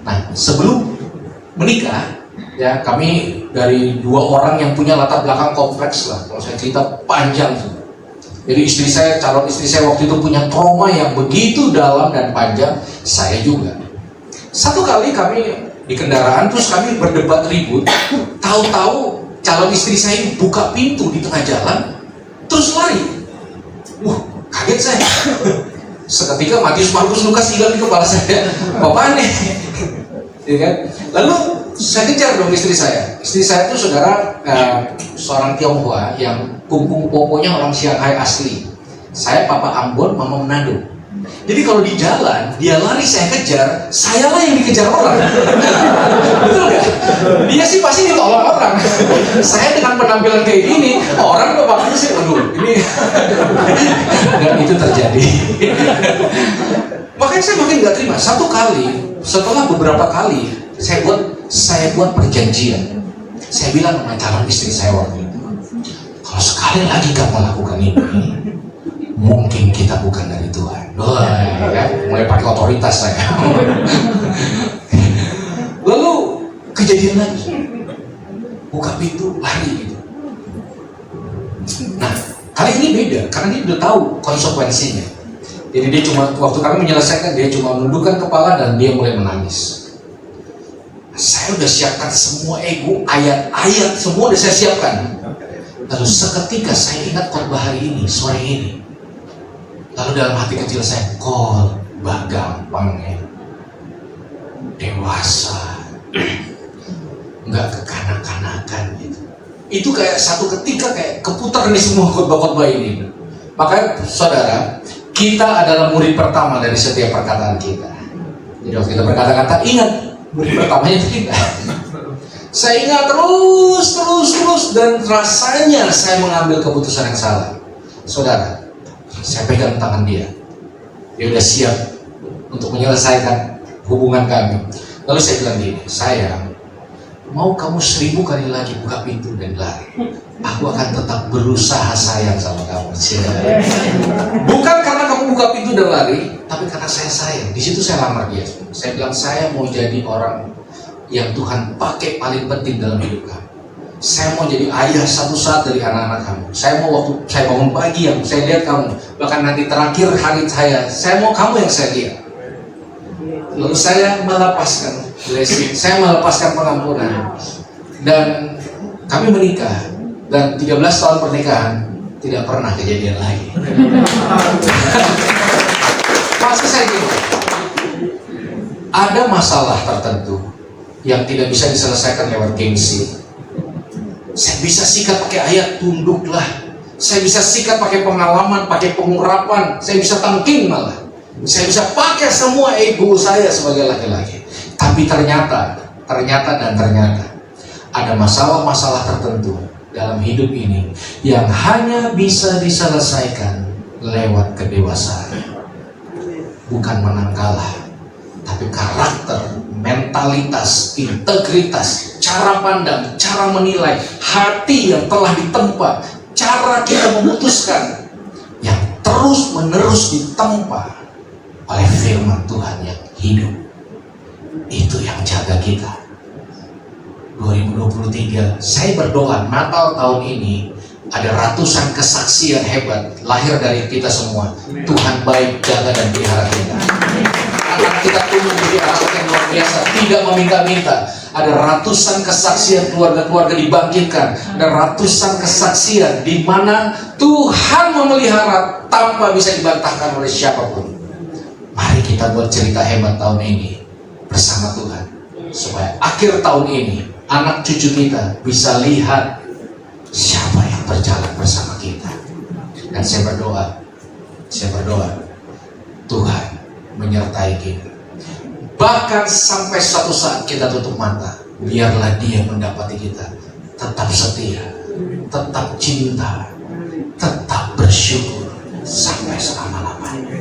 Nah, sebelum menikah, ya kami dari dua orang yang punya latar belakang kompleks lah. Kalau saya cerita panjang, saudara. Jadi calon istri saya waktu itu punya trauma yang begitu dalam dan panjang. Saya juga. Satu kali kami di kendaraan, terus kami berdebat ribut. Tahu-tahu calon istri saya buka pintu di tengah jalan, terus lari. Kaget saya. Seketika Matius, Markus, Lukas hilang di kepala saya. Bapak aneh. Ya kan? Lalu saya kejar dong istri saya. Istri saya itu saudara seorang Tionghoa yang kungkung poponya orang Shanghai asli. Saya Papa Ambon, Mama Manado. Jadi kalau di jalan, dia lari saya kejar, sayalah yang dikejar orang. Betul gak? Dia sih pasti ditolong orang. Saya dengan penampilan kayak gini, orang kok bakal sih, aduh, ini. Dan itu terjadi. Makanya saya makin gak terima. Satu kali, setelah beberapa kali, saya buat perjanjian. Saya bilang sama calon istri saya waktu itu, kalau sekali lagi kamu lakukan ini, mungkin kita bukan dari Tuhan. Ya, mulai pakai otoritas saya. Lalu kejadian lagi, buka pintu lari gitu. Nah, kali ini beda karena dia udah tahu konsekuensinya. Jadi dia cuma waktu kami menyelesaikan, dia cuma menundukkan kepala dan dia mulai menangis. Saya udah siapkan semua ego, ayat-ayat semua udah saya siapkan. Lalu seketika saya ingat khotbah hari ini, sore ini. Lalu dalam hati kecil saya, kol, gampang ya, dewasa, nggak kekanak-kanakan gitu. Itu kayak satu ketika kayak keputar nih semua khotbah-khotbah ini. Makanya saudara, kita adalah murid pertama dari setiap perkataan kita. Jadi waktu kita berkata-kata, ingat murid pertamanya itu kita. Saya ingat terus dan rasanya saya mengambil keputusan yang salah. Saudara, saya pegang tangan dia udah siap untuk menyelesaikan hubungan kami. Lalu saya bilang gini, sayang, mau kamu 1000 kali lagi buka pintu dan lari, aku akan tetap berusaha sayang sama kamu. Bukan karena kamu buka pintu dan lari, tapi karena saya sayang. Di situ saya lamar dia. Saya bilang, saya mau jadi orang yang Tuhan pakai paling penting dalam hidup kamu. Saya mau jadi ayah satu saat dari anak-anak kamu. Saya mau waktu saya bangun pagi yang saya lihat kamu, bahkan nanti terakhir hari saya mau kamu yang saya lihat. Lalu saya melepaskan blessing, saya melepaskan pengampunan, dan kami menikah. Dan 13 tahun pernikahan tidak pernah kejadian lagi. Maksud saya gini, ada masalah tertentu yang tidak bisa diselesaikan lewat gengsi. Saya bisa sikat pakai ayat, tunduklah, Saya bisa sikat pakai pengalaman, pakai pengurapan, saya bisa tangking malah. Saya bisa pakai semua ego saya sebagai laki-laki. Tapi ternyata ada masalah-masalah tertentu dalam hidup ini yang hanya bisa diselesaikan lewat kedewasaan. Bukan menang kalah, tapi karakter, mentalitas, integritas, cara pandang, cara menilai, hati yang telah ditempa, cara kita memutuskan yang terus-menerus ditempa oleh firman Tuhan yang hidup. Itu yang jaga kita. 2023, saya berdoa Natal tahun ini ada ratusan kesaksian hebat lahir dari kita semua. Tuhan baik, jaga dan pelihara kita. Anak kita tumbuh menjadi anak yang luar biasa, tidak meminta-minta. Ada ratusan kesaksian keluarga-keluarga dibangkitkan. Ada ratusan kesaksian di mana Tuhan memelihara tanpa bisa dibantahkan oleh siapapun. Mari kita buat cerita hebat tahun ini bersama Tuhan, supaya akhir tahun ini anak cucu kita bisa lihat siapa yang berjalan bersama kita. Dan saya berdoa Tuhan menyertai kita. Bahkan sampai suatu saat kita tutup mata, biarlah Dia mendapati kita tetap setia, tetap cinta, tetap bersyukur sampai selama-lamanya.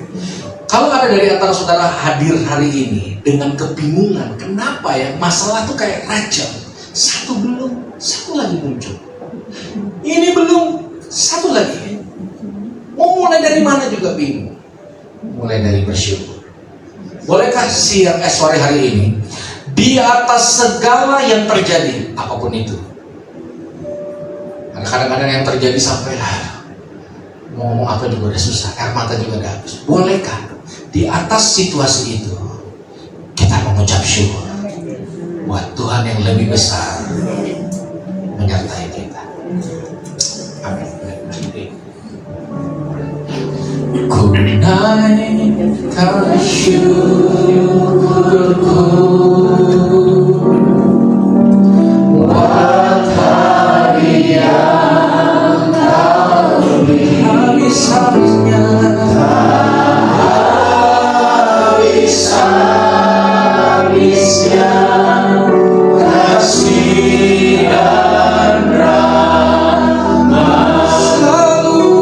Kalau ada dari antara saudara hadir hari ini dengan kebingungan, kenapa ya masalah tuh kayak rajam, satu belum, satu lagi muncul. Ini belum, satu lagi. Mau mulai dari mana juga bingung. Mulai dari bersyukur. Bolehkah sore hari ini, di atas segala yang terjadi, apapun itu. Kadang-kadang yang terjadi sampai mau ngomong apa juga udah susah, air mata juga udah habis. Bolehkah di atas situasi itu kita mengucap syukur buat Tuhan yang lebih besar menyertai kita. Amin. Ku naikkan syukurku buat hari yang kau beri, habis-habisnya, habis-habisnya kasih dan rahmat selalu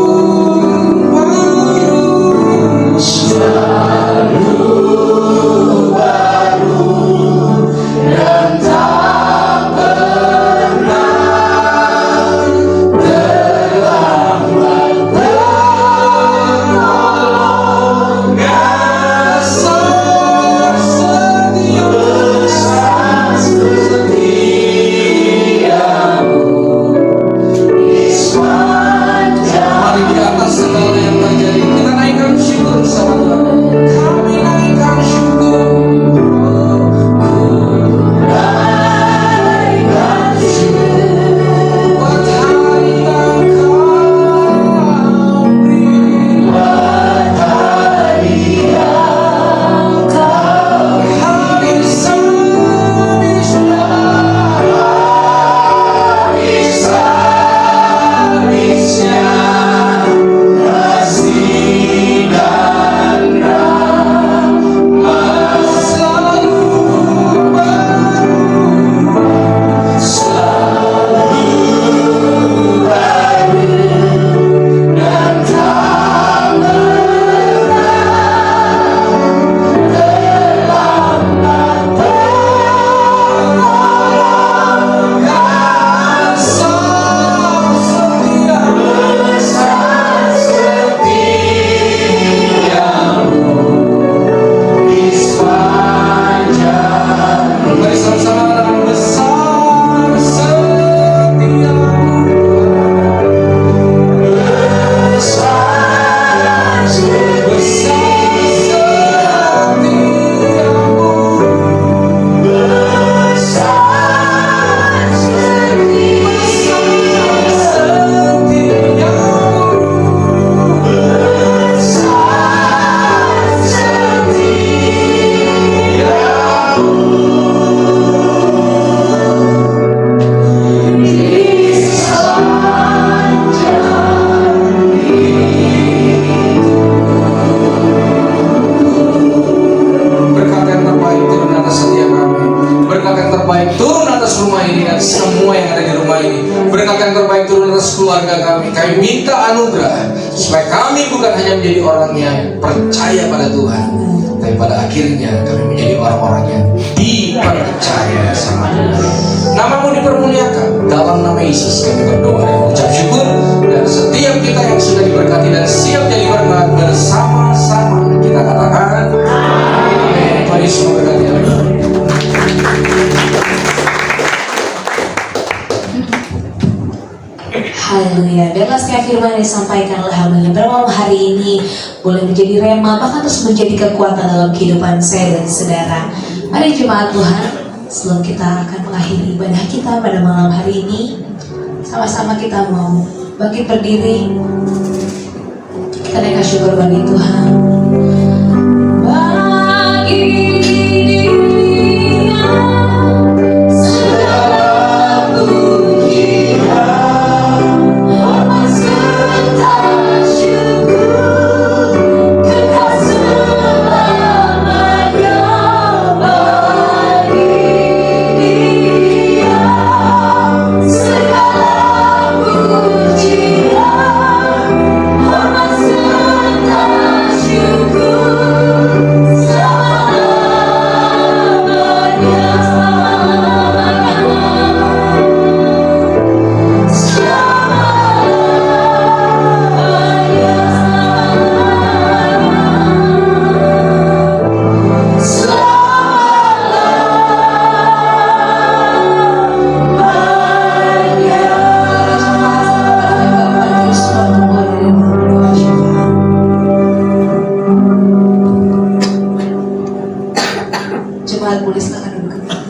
terbaik turun atas rumah ini dan semua yang ada di rumah ini. Berkat yang terbaik turun atas keluarga kami. Kami minta anugerah supaya kami bukan hanya menjadi orang yang percaya pada Tuhan, tapi pada akhirnya kami menjadi orang-orang yang dipercaya sama Tuhan. Namamu dipermuliakan. Dalam nama Yesus kami berdoa dan mengucap syukur. Dan setiap kita yang sudah diberkati dan siap jadi berkat, bersama-sama kita katakan amin. Tuhan Yesus memberkati. Haleluya. Biarlah setiap firman yang disampaikan oleh hamba-Nya pada malam hari ini boleh menjadi rema, bahkan terus menjadi kekuatan dalam kehidupan saya dan saudara. Mari jemaat Tuhan, sebelum kita akan mengakhiri ibadah kita pada malam hari ini, sama-sama kita mau bangkit berdiri. Kita naikkan syukur bagi Tuhan. Bagi Dia segala pujian, hormat serta syukur, kekal selamanya. Bagi Dia segala pujian, hormat serta syukur, jemaat boleh silakan duduk kembali.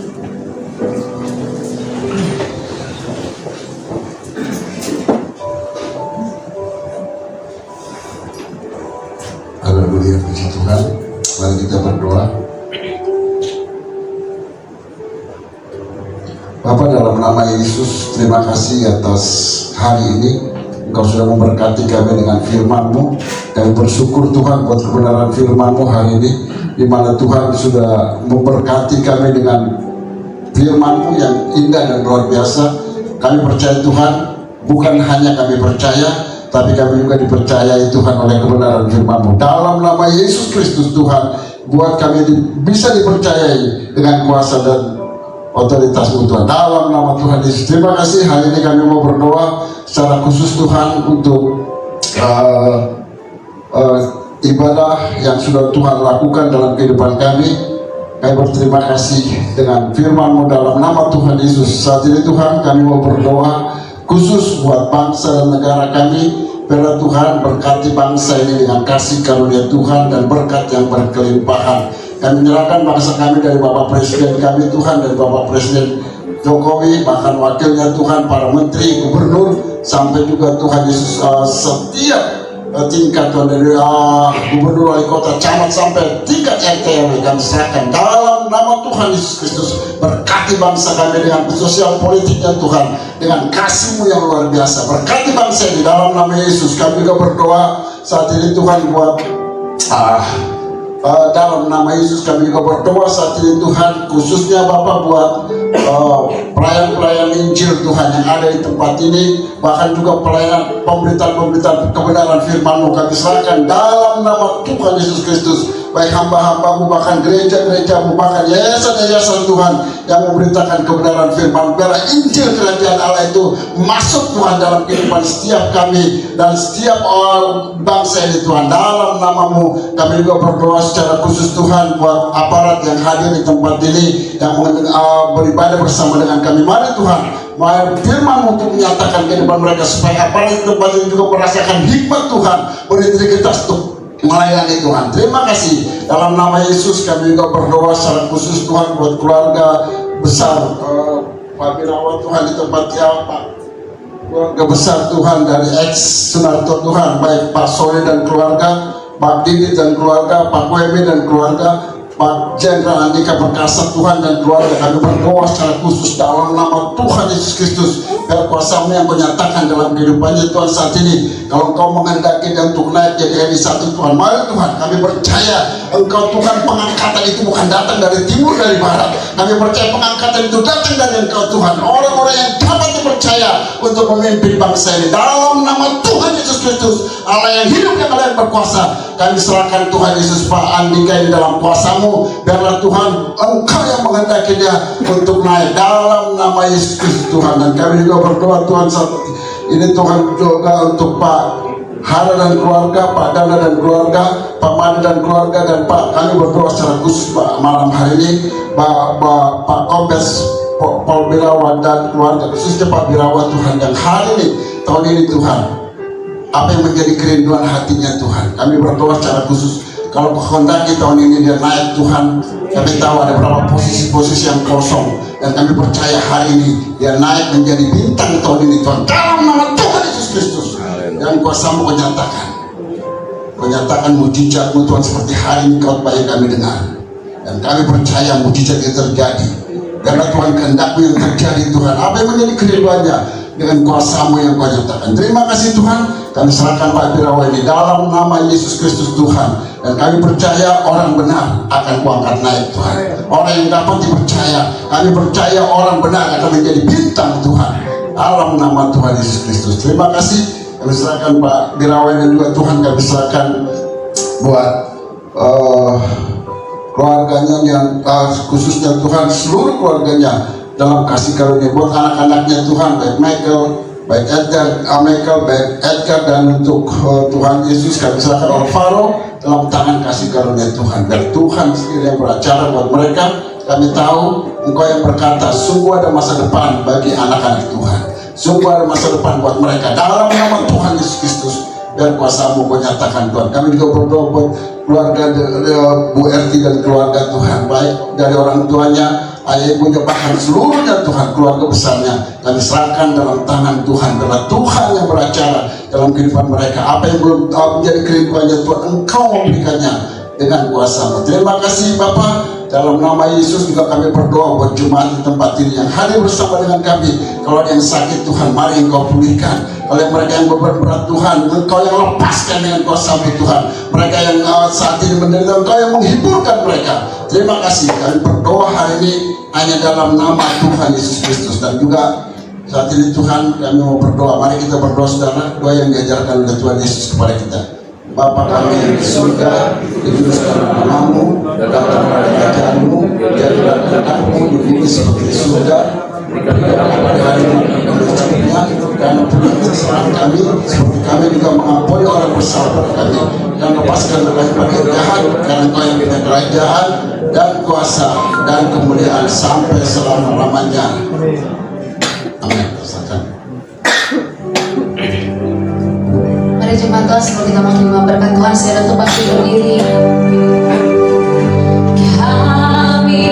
Haleluya, puji Tuhan. Mari kita berdoa. Bapa, dalam nama Yesus, terima kasih atas hari ini. Engkau sudah memberkati kami dengan firman-Mu. Kami bersyukur Tuhan buat kebenaran firman-Mu hari ini, di mana Tuhan sudah memberkati kami dengan firman-Mu yang indah dan luar biasa. Kami percaya Tuhan, bukan hanya kami percaya, tapi kami juga dipercayai Tuhan oleh kebenaran firman-Mu. Dalam nama Yesus Kristus Tuhan, buat kami bisa dipercayai dengan kuasa dan otoritas-Mu Tuhan. Dalam nama Tuhan Yesus, terima kasih. Hari ini kami mau berdoa secara khusus Tuhan untuk ibadah yang sudah Tuhan lakukan dalam kehidupan kami. Kami berterima kasih dengan firman-Mu dalam nama Tuhan Yesus. Saat ini Tuhan, kami mau berdoa khusus buat bangsa dan negara kami. Biarlah Tuhan berkati bangsa ini dengan kasih karunia Tuhan dan berkat yang berkelimpahan. Kami menyerahkan bangsa kami dari Bapak Presiden kami Tuhan, dan Bapak Presiden Jokowi, bahkan wakilnya Tuhan, para menteri, gubernur, sampai juga Tuhan Yesus setiap tingkat dari gubernur, wali kota, camat, sampai tingkat RT yang kami serahkan dalam nama Tuhan Yesus Kristus. Berkati bangsa kami dengan sosial politiknya Tuhan, dengan kasih-Mu yang luar biasa. Berkati bangsa ini dalam nama Yesus. Kami juga berdoa saat ini Tuhan buat dalam nama Yesus. Kami juga berdoa saat ini Tuhan, khususnya Bapak buat pelayan-pelayan Injil Tuhan yang ada di tempat ini, bahkan juga pelayanan pemberitaan kebenaran firman-Mu kami serahkan dalam nama Tuhan Yesus Kristus. Baik hamba-hamba-Mu, bahkan gereja-gereja-Mu, bahkan yayasan-yayasan Tuhan yang memberitakan kebenaran firman. Biarlah Injil kerajaan Allah itu masuk Tuhan dalam kehidupan setiap kami dan setiap bangsa ini Tuhan. Dalam nama-Mu kami juga berdoa secara khusus Tuhan buat aparat yang hadir di tempat ini, yang beribadah bersama dengan kami. Mari Tuhan, mari firman-Mu untuk menyatakan kehidupan mereka, supaya aparat di tempat ini juga merasakan hikmat Tuhan, berintegritas untuk melayani Tuhan. Terima kasih. Dalam nama Yesus kami juga berdoa secara khusus Tuhan buat keluarga besar Pak Birawan Tuhan di tempat Pak, keluarga besar Tuhan dari ex Sunarto Tuhan, baik Pak Sore dan keluarga, Pak Didit dan keluarga, Pak Wemi dan keluarga, Pak Jenderal Andika Perkasa Tuhan dan keluarga, kami berdoa secara khusus dalam nama Tuhan Yesus Kristus, biar kuasa-Mu yang menyatakan dalam kehidupannya Tuhan saat ini. Kalau Engkau menghendaki dia untuk naik jadi hari satu Tuhan, mari Tuhan, kami percaya Engkau Tuhan, pengangkatan itu bukan datang dari timur dari barat. Kami percaya pengangkatan itu datang dari Engkau Tuhan, orang-orang yang dapat dipercaya untuk memimpin bangsa ini. Dalam nama Tuhan Yesus Kristus, Allah yang hidup, yang Allah yang berkuasa, kami serahkan Tuhan Yesus Pak Andika ini dalam kuasa-Mu. Biarlah Tuhan, Engkau yang menghendaki dia untuk naik dalam nama Yesus Kristus Tuhan. Dan kami juga berdoa Tuhan saat ini Tuhan juga untuk Pak Hara dan keluarga, Pak Dana dan keluarga, Pak Mada dan keluarga, dan Pak, kami berdoa secara khusus Pak malam hari ini Pak Kombes Paul Birawa dan keluarga, khususnya Pak Birawa Tuhan, yang hari ini tahun ini Tuhan, apa yang menjadi kerinduan hatinya Tuhan, kami berdoa secara khusus. Kalau kehendaki tahun ini dia naik Tuhan, kami tahu ada beberapa posisi-posisi yang kosong, dan kami percaya hari ini dia naik menjadi bintang tahun ini Tuhan, dalam nama Tuhan Yesus Kristus. Dan kuasa-Mu menyatakan mujizat-Mu Tuhan, seperti hari ini Kau bagi kami dengar, dan kami percaya mujizat itu terjadi karena Tuhan kehendak-Mu yang terjadi Tuhan. Apa yang menjadi kerinduannya dengan kuasa-Mu yang Kau nyatakan. Terima kasih Tuhan, kami serahkan Pak Birawa ini dalam nama Yesus Kristus Tuhan. Dan kami percaya orang benar akan Kuangkat naik Tuhan, orang yang dapat dipercaya. Kami percaya orang benar akan menjadi bintang Tuhan dalam nama Tuhan Yesus Kristus. Terima kasih, kami serahkan Pak Birawa dan juga Tuhan, kami serahkan buat keluarganya yang khususnya Tuhan, seluruh keluarganya dalam kasih karunia, buat anak-anaknya Tuhan, baik Michael, baik Edgar, dan untuk Tuhan Yesus kami serahkan Alvaro dalam tangan kasih karunia Tuhan. Dan Tuhan sendiri yang beracara buat mereka. Kami tahu Engkau yang berkata, sungguh ada masa depan bagi anak-anak Tuhan, sungguh ada masa depan buat mereka dalam nama Tuhan Yesus Kristus. Dan kuasa-Mu Kau nyatakan Tuhan. Kami juga berdoa buat keluarga Bu Erti dan keluarga Tuhan, baik dari orang tuanya, ayah ibunya, bahkan seluruhnya Tuhan, keluarga besarnya, kami serahkan dalam tangan Tuhan. Karena Tuhan yang beracara dalam kehidupan mereka. Apa yang belum menjadi kerinduannya Tuhan, Engkau memberikannya dengan kuasa-Mu. Terima kasih Bapa. Dalam nama Yesus juga kami berdoa buat jemaat di tempat ini yang hadir bersama dengan kami. Kalau ada yang sakit Tuhan, mari Engkau pulihkan. Oleh mereka yang beban berat Tuhan, Engkau yang lepaskan dengan kuasa-Mu Tuhan. Mereka yang saat ini menderita, Engkau yang menghiburkan mereka. Terima kasih. Kami berdoa hari ini hanya dalam nama Tuhan Yesus Kristus. Dan juga saat ini Tuhan, kami mau berdoa. Mari kita berdoa saudara, doa yang diajarkan oleh Tuhan Yesus kepada kita. Bapa kami yang di surga, dikuduskanlah nama-Mu, datanglah kerajaan-Mu, jadilah kehendak-Mu di bumi seperti di surga. Berikanlah kepada kami makanan secukupnya, dan ampuni kesalahan kami, seperti kami juga mengampuni orang bersalah pada kami. Dan lepaskan kami dari yang jahat, karena Engkau yang punya kerajaan dan kuasa dan kemuliaan sampai selama-lamanya. Amin. Mari jemaat Tuhan, sebelum kita menerima berkat Tuhan, saya untuk bangkit berdiri. Kami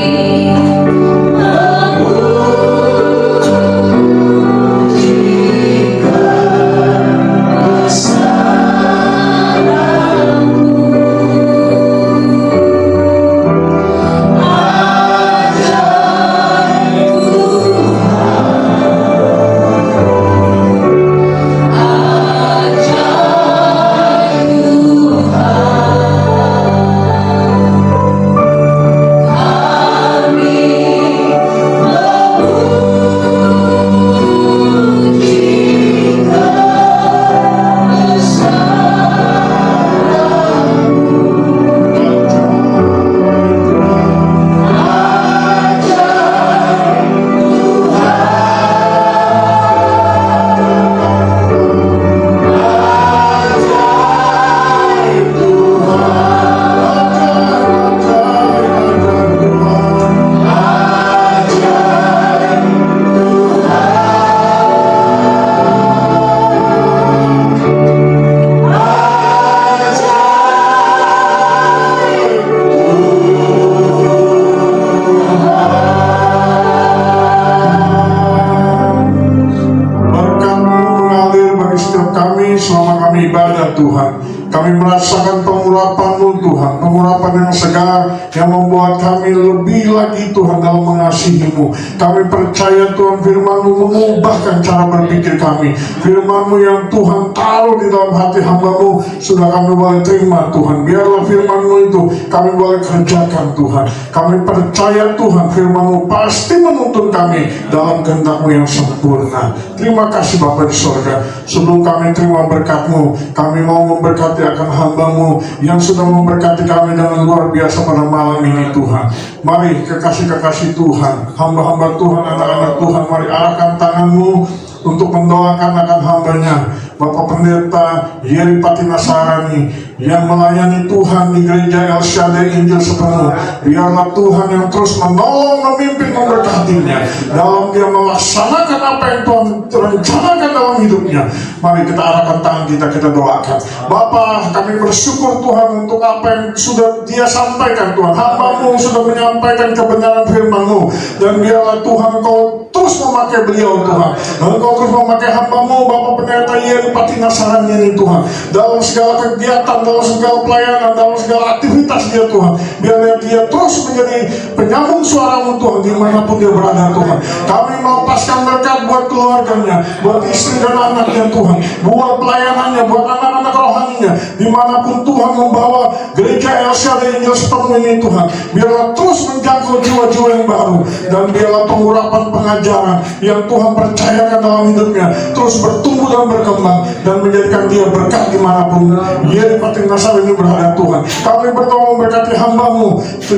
Tuhan, Kami merasakan pengurapan-Mu Tuhan, pengurapan yang segar yang membuat kami lebih lagi Tuhan dalam mengasihi-Mu. Kami percaya Tuhan firman-Mu mengubahkan cara berpikir kami. Firman-Mu yang Tuhan taruh di dalam hati hamba-Mu sudah kami boleh terima Tuhan. Biarlah firman-Mu itu kami boleh kerjakan Tuhan. Kami percaya Tuhan firman-Mu pasti menuntun kami dalam kehendak-Mu yang sempurna. Terima kasih Bapa di surga. Sebelum kami terima berkat-Mu, kami mau memberkati akan hamba-Mu yang sudah memberkati kami dengan luar biasa pada malam ini Tuhan. Mari kekasih-kekasih Tuhan, hamba-hamba Tuhan, anak-anak Tuhan, mari arahkan tangan-Mu untuk mendoakan akan hambanya Bapak Pendeta Yeri Patinasarani yang melayani Tuhan di gereja El Shaddai Injil Sepenuh. Biarlah Tuhan yang terus menolong, memimpin, memberkatinya dalam dia melaksanakan apa yang Tuhan rencanakan dalam hidupnya. Mari kita arahkan tangan kita doakan. Bapa, kami bersyukur Tuhan untuk apa yang sudah dia sampaikan Tuhan. Hamba-Mu sudah menyampaikan kebenaran firman-Mu, dan biarlah Tuhan Kau terus memakai beliau Tuhan. Engkau terus memakai hamba-Mu Bapak Pendeta Yeri Patinasarani ini Tuhan, dalam segala kegiatan, dalam segala pelayanan, dalam segala aktivitas dia Tuhan. Biarlah dia terus menjadi penyambung suara-Mu Tuhan dimanapun dia berada Tuhan. Kami melepaskan berkat buat keluarganya, buat istri dan anaknya Tuhan, buat pelayanannya, buat anak-anak rohaninya, dimanapun Tuhan membawa gereja El Shaddai Injil Sepenuh ini Tuhan. Biarlah terus menjangkau jiwa-jiwa yang baru, dan biarlah pengurapan pengajaran yang Tuhan percayakan dalam hidupnya terus bertumbuh dan berkembang, dan menjadikan dia berkat dimanapun Yeri Patinasarani ini berada Tuhan. Kami berdoa memberkati hamba-Mu,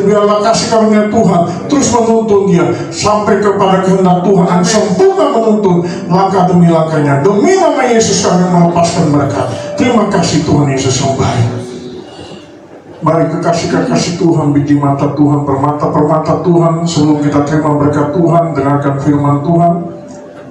biarlah kasih karunia Tuhan terus menuntun dia sampai kepada kehendak Tuhan yang sempurna, menuntun langkah demi langkahnya. Demi nama Yesus kami melepaskan berkat. Terima kasih Tuhan Yesus yang baik. Mari kekasih-kekasih Tuhan, biji mata Tuhan, permata-permata Tuhan, sebelum kita terima berkat Tuhan, dengarkan firman Tuhan.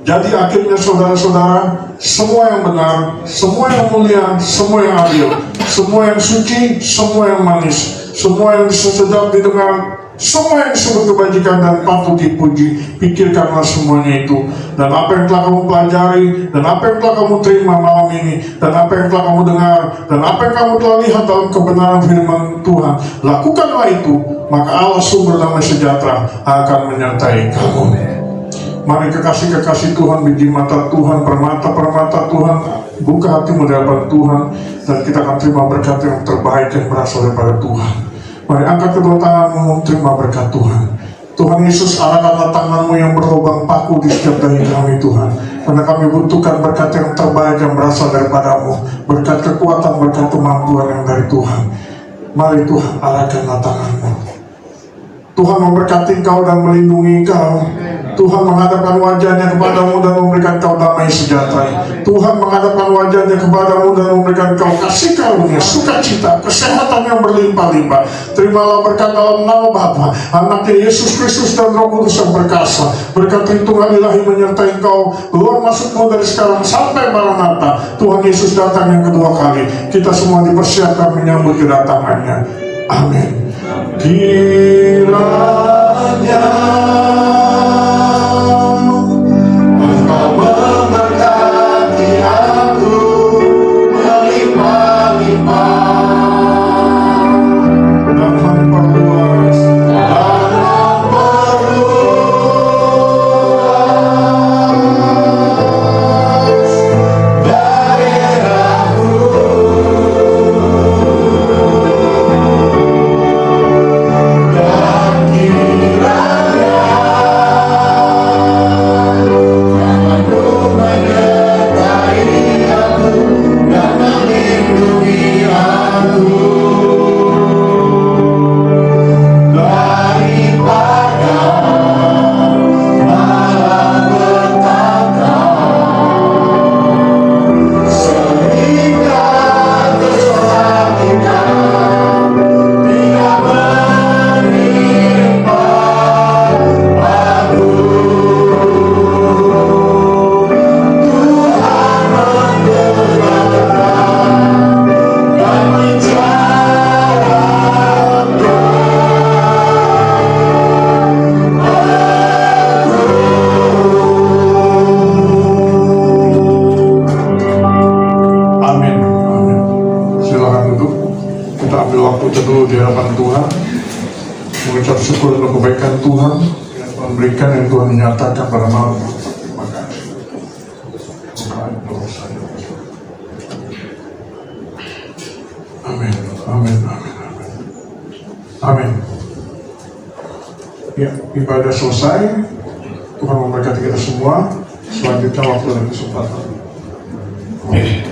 Jadi akhirnya saudara-saudara, semua yang benar, semua yang mulia, semua yang adil, semua yang suci, semua yang manis, semua yang sedap didengar, semua yang disebut kebajikan dan patut dipuji, pikirkanlah semuanya itu. Dan apa yang telah kamu pelajari, dan apa yang telah kamu terima malam ini, dan apa yang telah kamu dengar, dan apa yang kamu telah lihat dalam kebenaran firman Tuhan, lakukanlah itu, maka Allah sumber damai sejahtera akan menyertai kamu. Mari kekasih-kekasih Tuhan, biji mata Tuhan, permata-permata Tuhan, buka hatimu di hadapan Tuhan, dan kita akan terima berkat yang terbaik yang berasal daripada Tuhan. Mari angkat kedua tanganmu, terima berkat Tuhan. Tuhan Yesus, arahkanlah tangan-Mu yang berlubang paku di setiap dahi kami Tuhan, karena kami butuhkan berkat yang terbaik yang berasal daripada-Mu, berkat kekuatan, berkat kemampuan yang dari Tuhan. Mari Tuhan, arahkanlah tangan-Mu. Tuhan memberkati Kau dan melindungi Kau. Tuhan menghadapkan wajahnya kepadamu dan memberikan kau damai sejahtera. Tuhan menghadapkan wajahnya kepadamu dan memberikan kau kasih karunia, sukacita, kesehatan yang berlimpah-limpah. Terimalah berkat dalam nama Bapa, Anaknya Yesus Kristus dan Roh Kudus yang berkuasa. Berkat Tuhan Ilahi menyertai kau, keluar masukmu dari sekarang sampai Maranatha. Tuhan Yesus datang yang kedua kali. Kita semua dipersiapkan menyambut kedatangannya. Amin. Kiranya Kiranya menyatakan pada malam ini, terima kasih. Tuhan dosa. Amin, amin, amin, amin. Amin. Ya, ibadah selesai. Tuhan memberkati kita semua. Selanjutnya waktu dan kesempatan. Amin.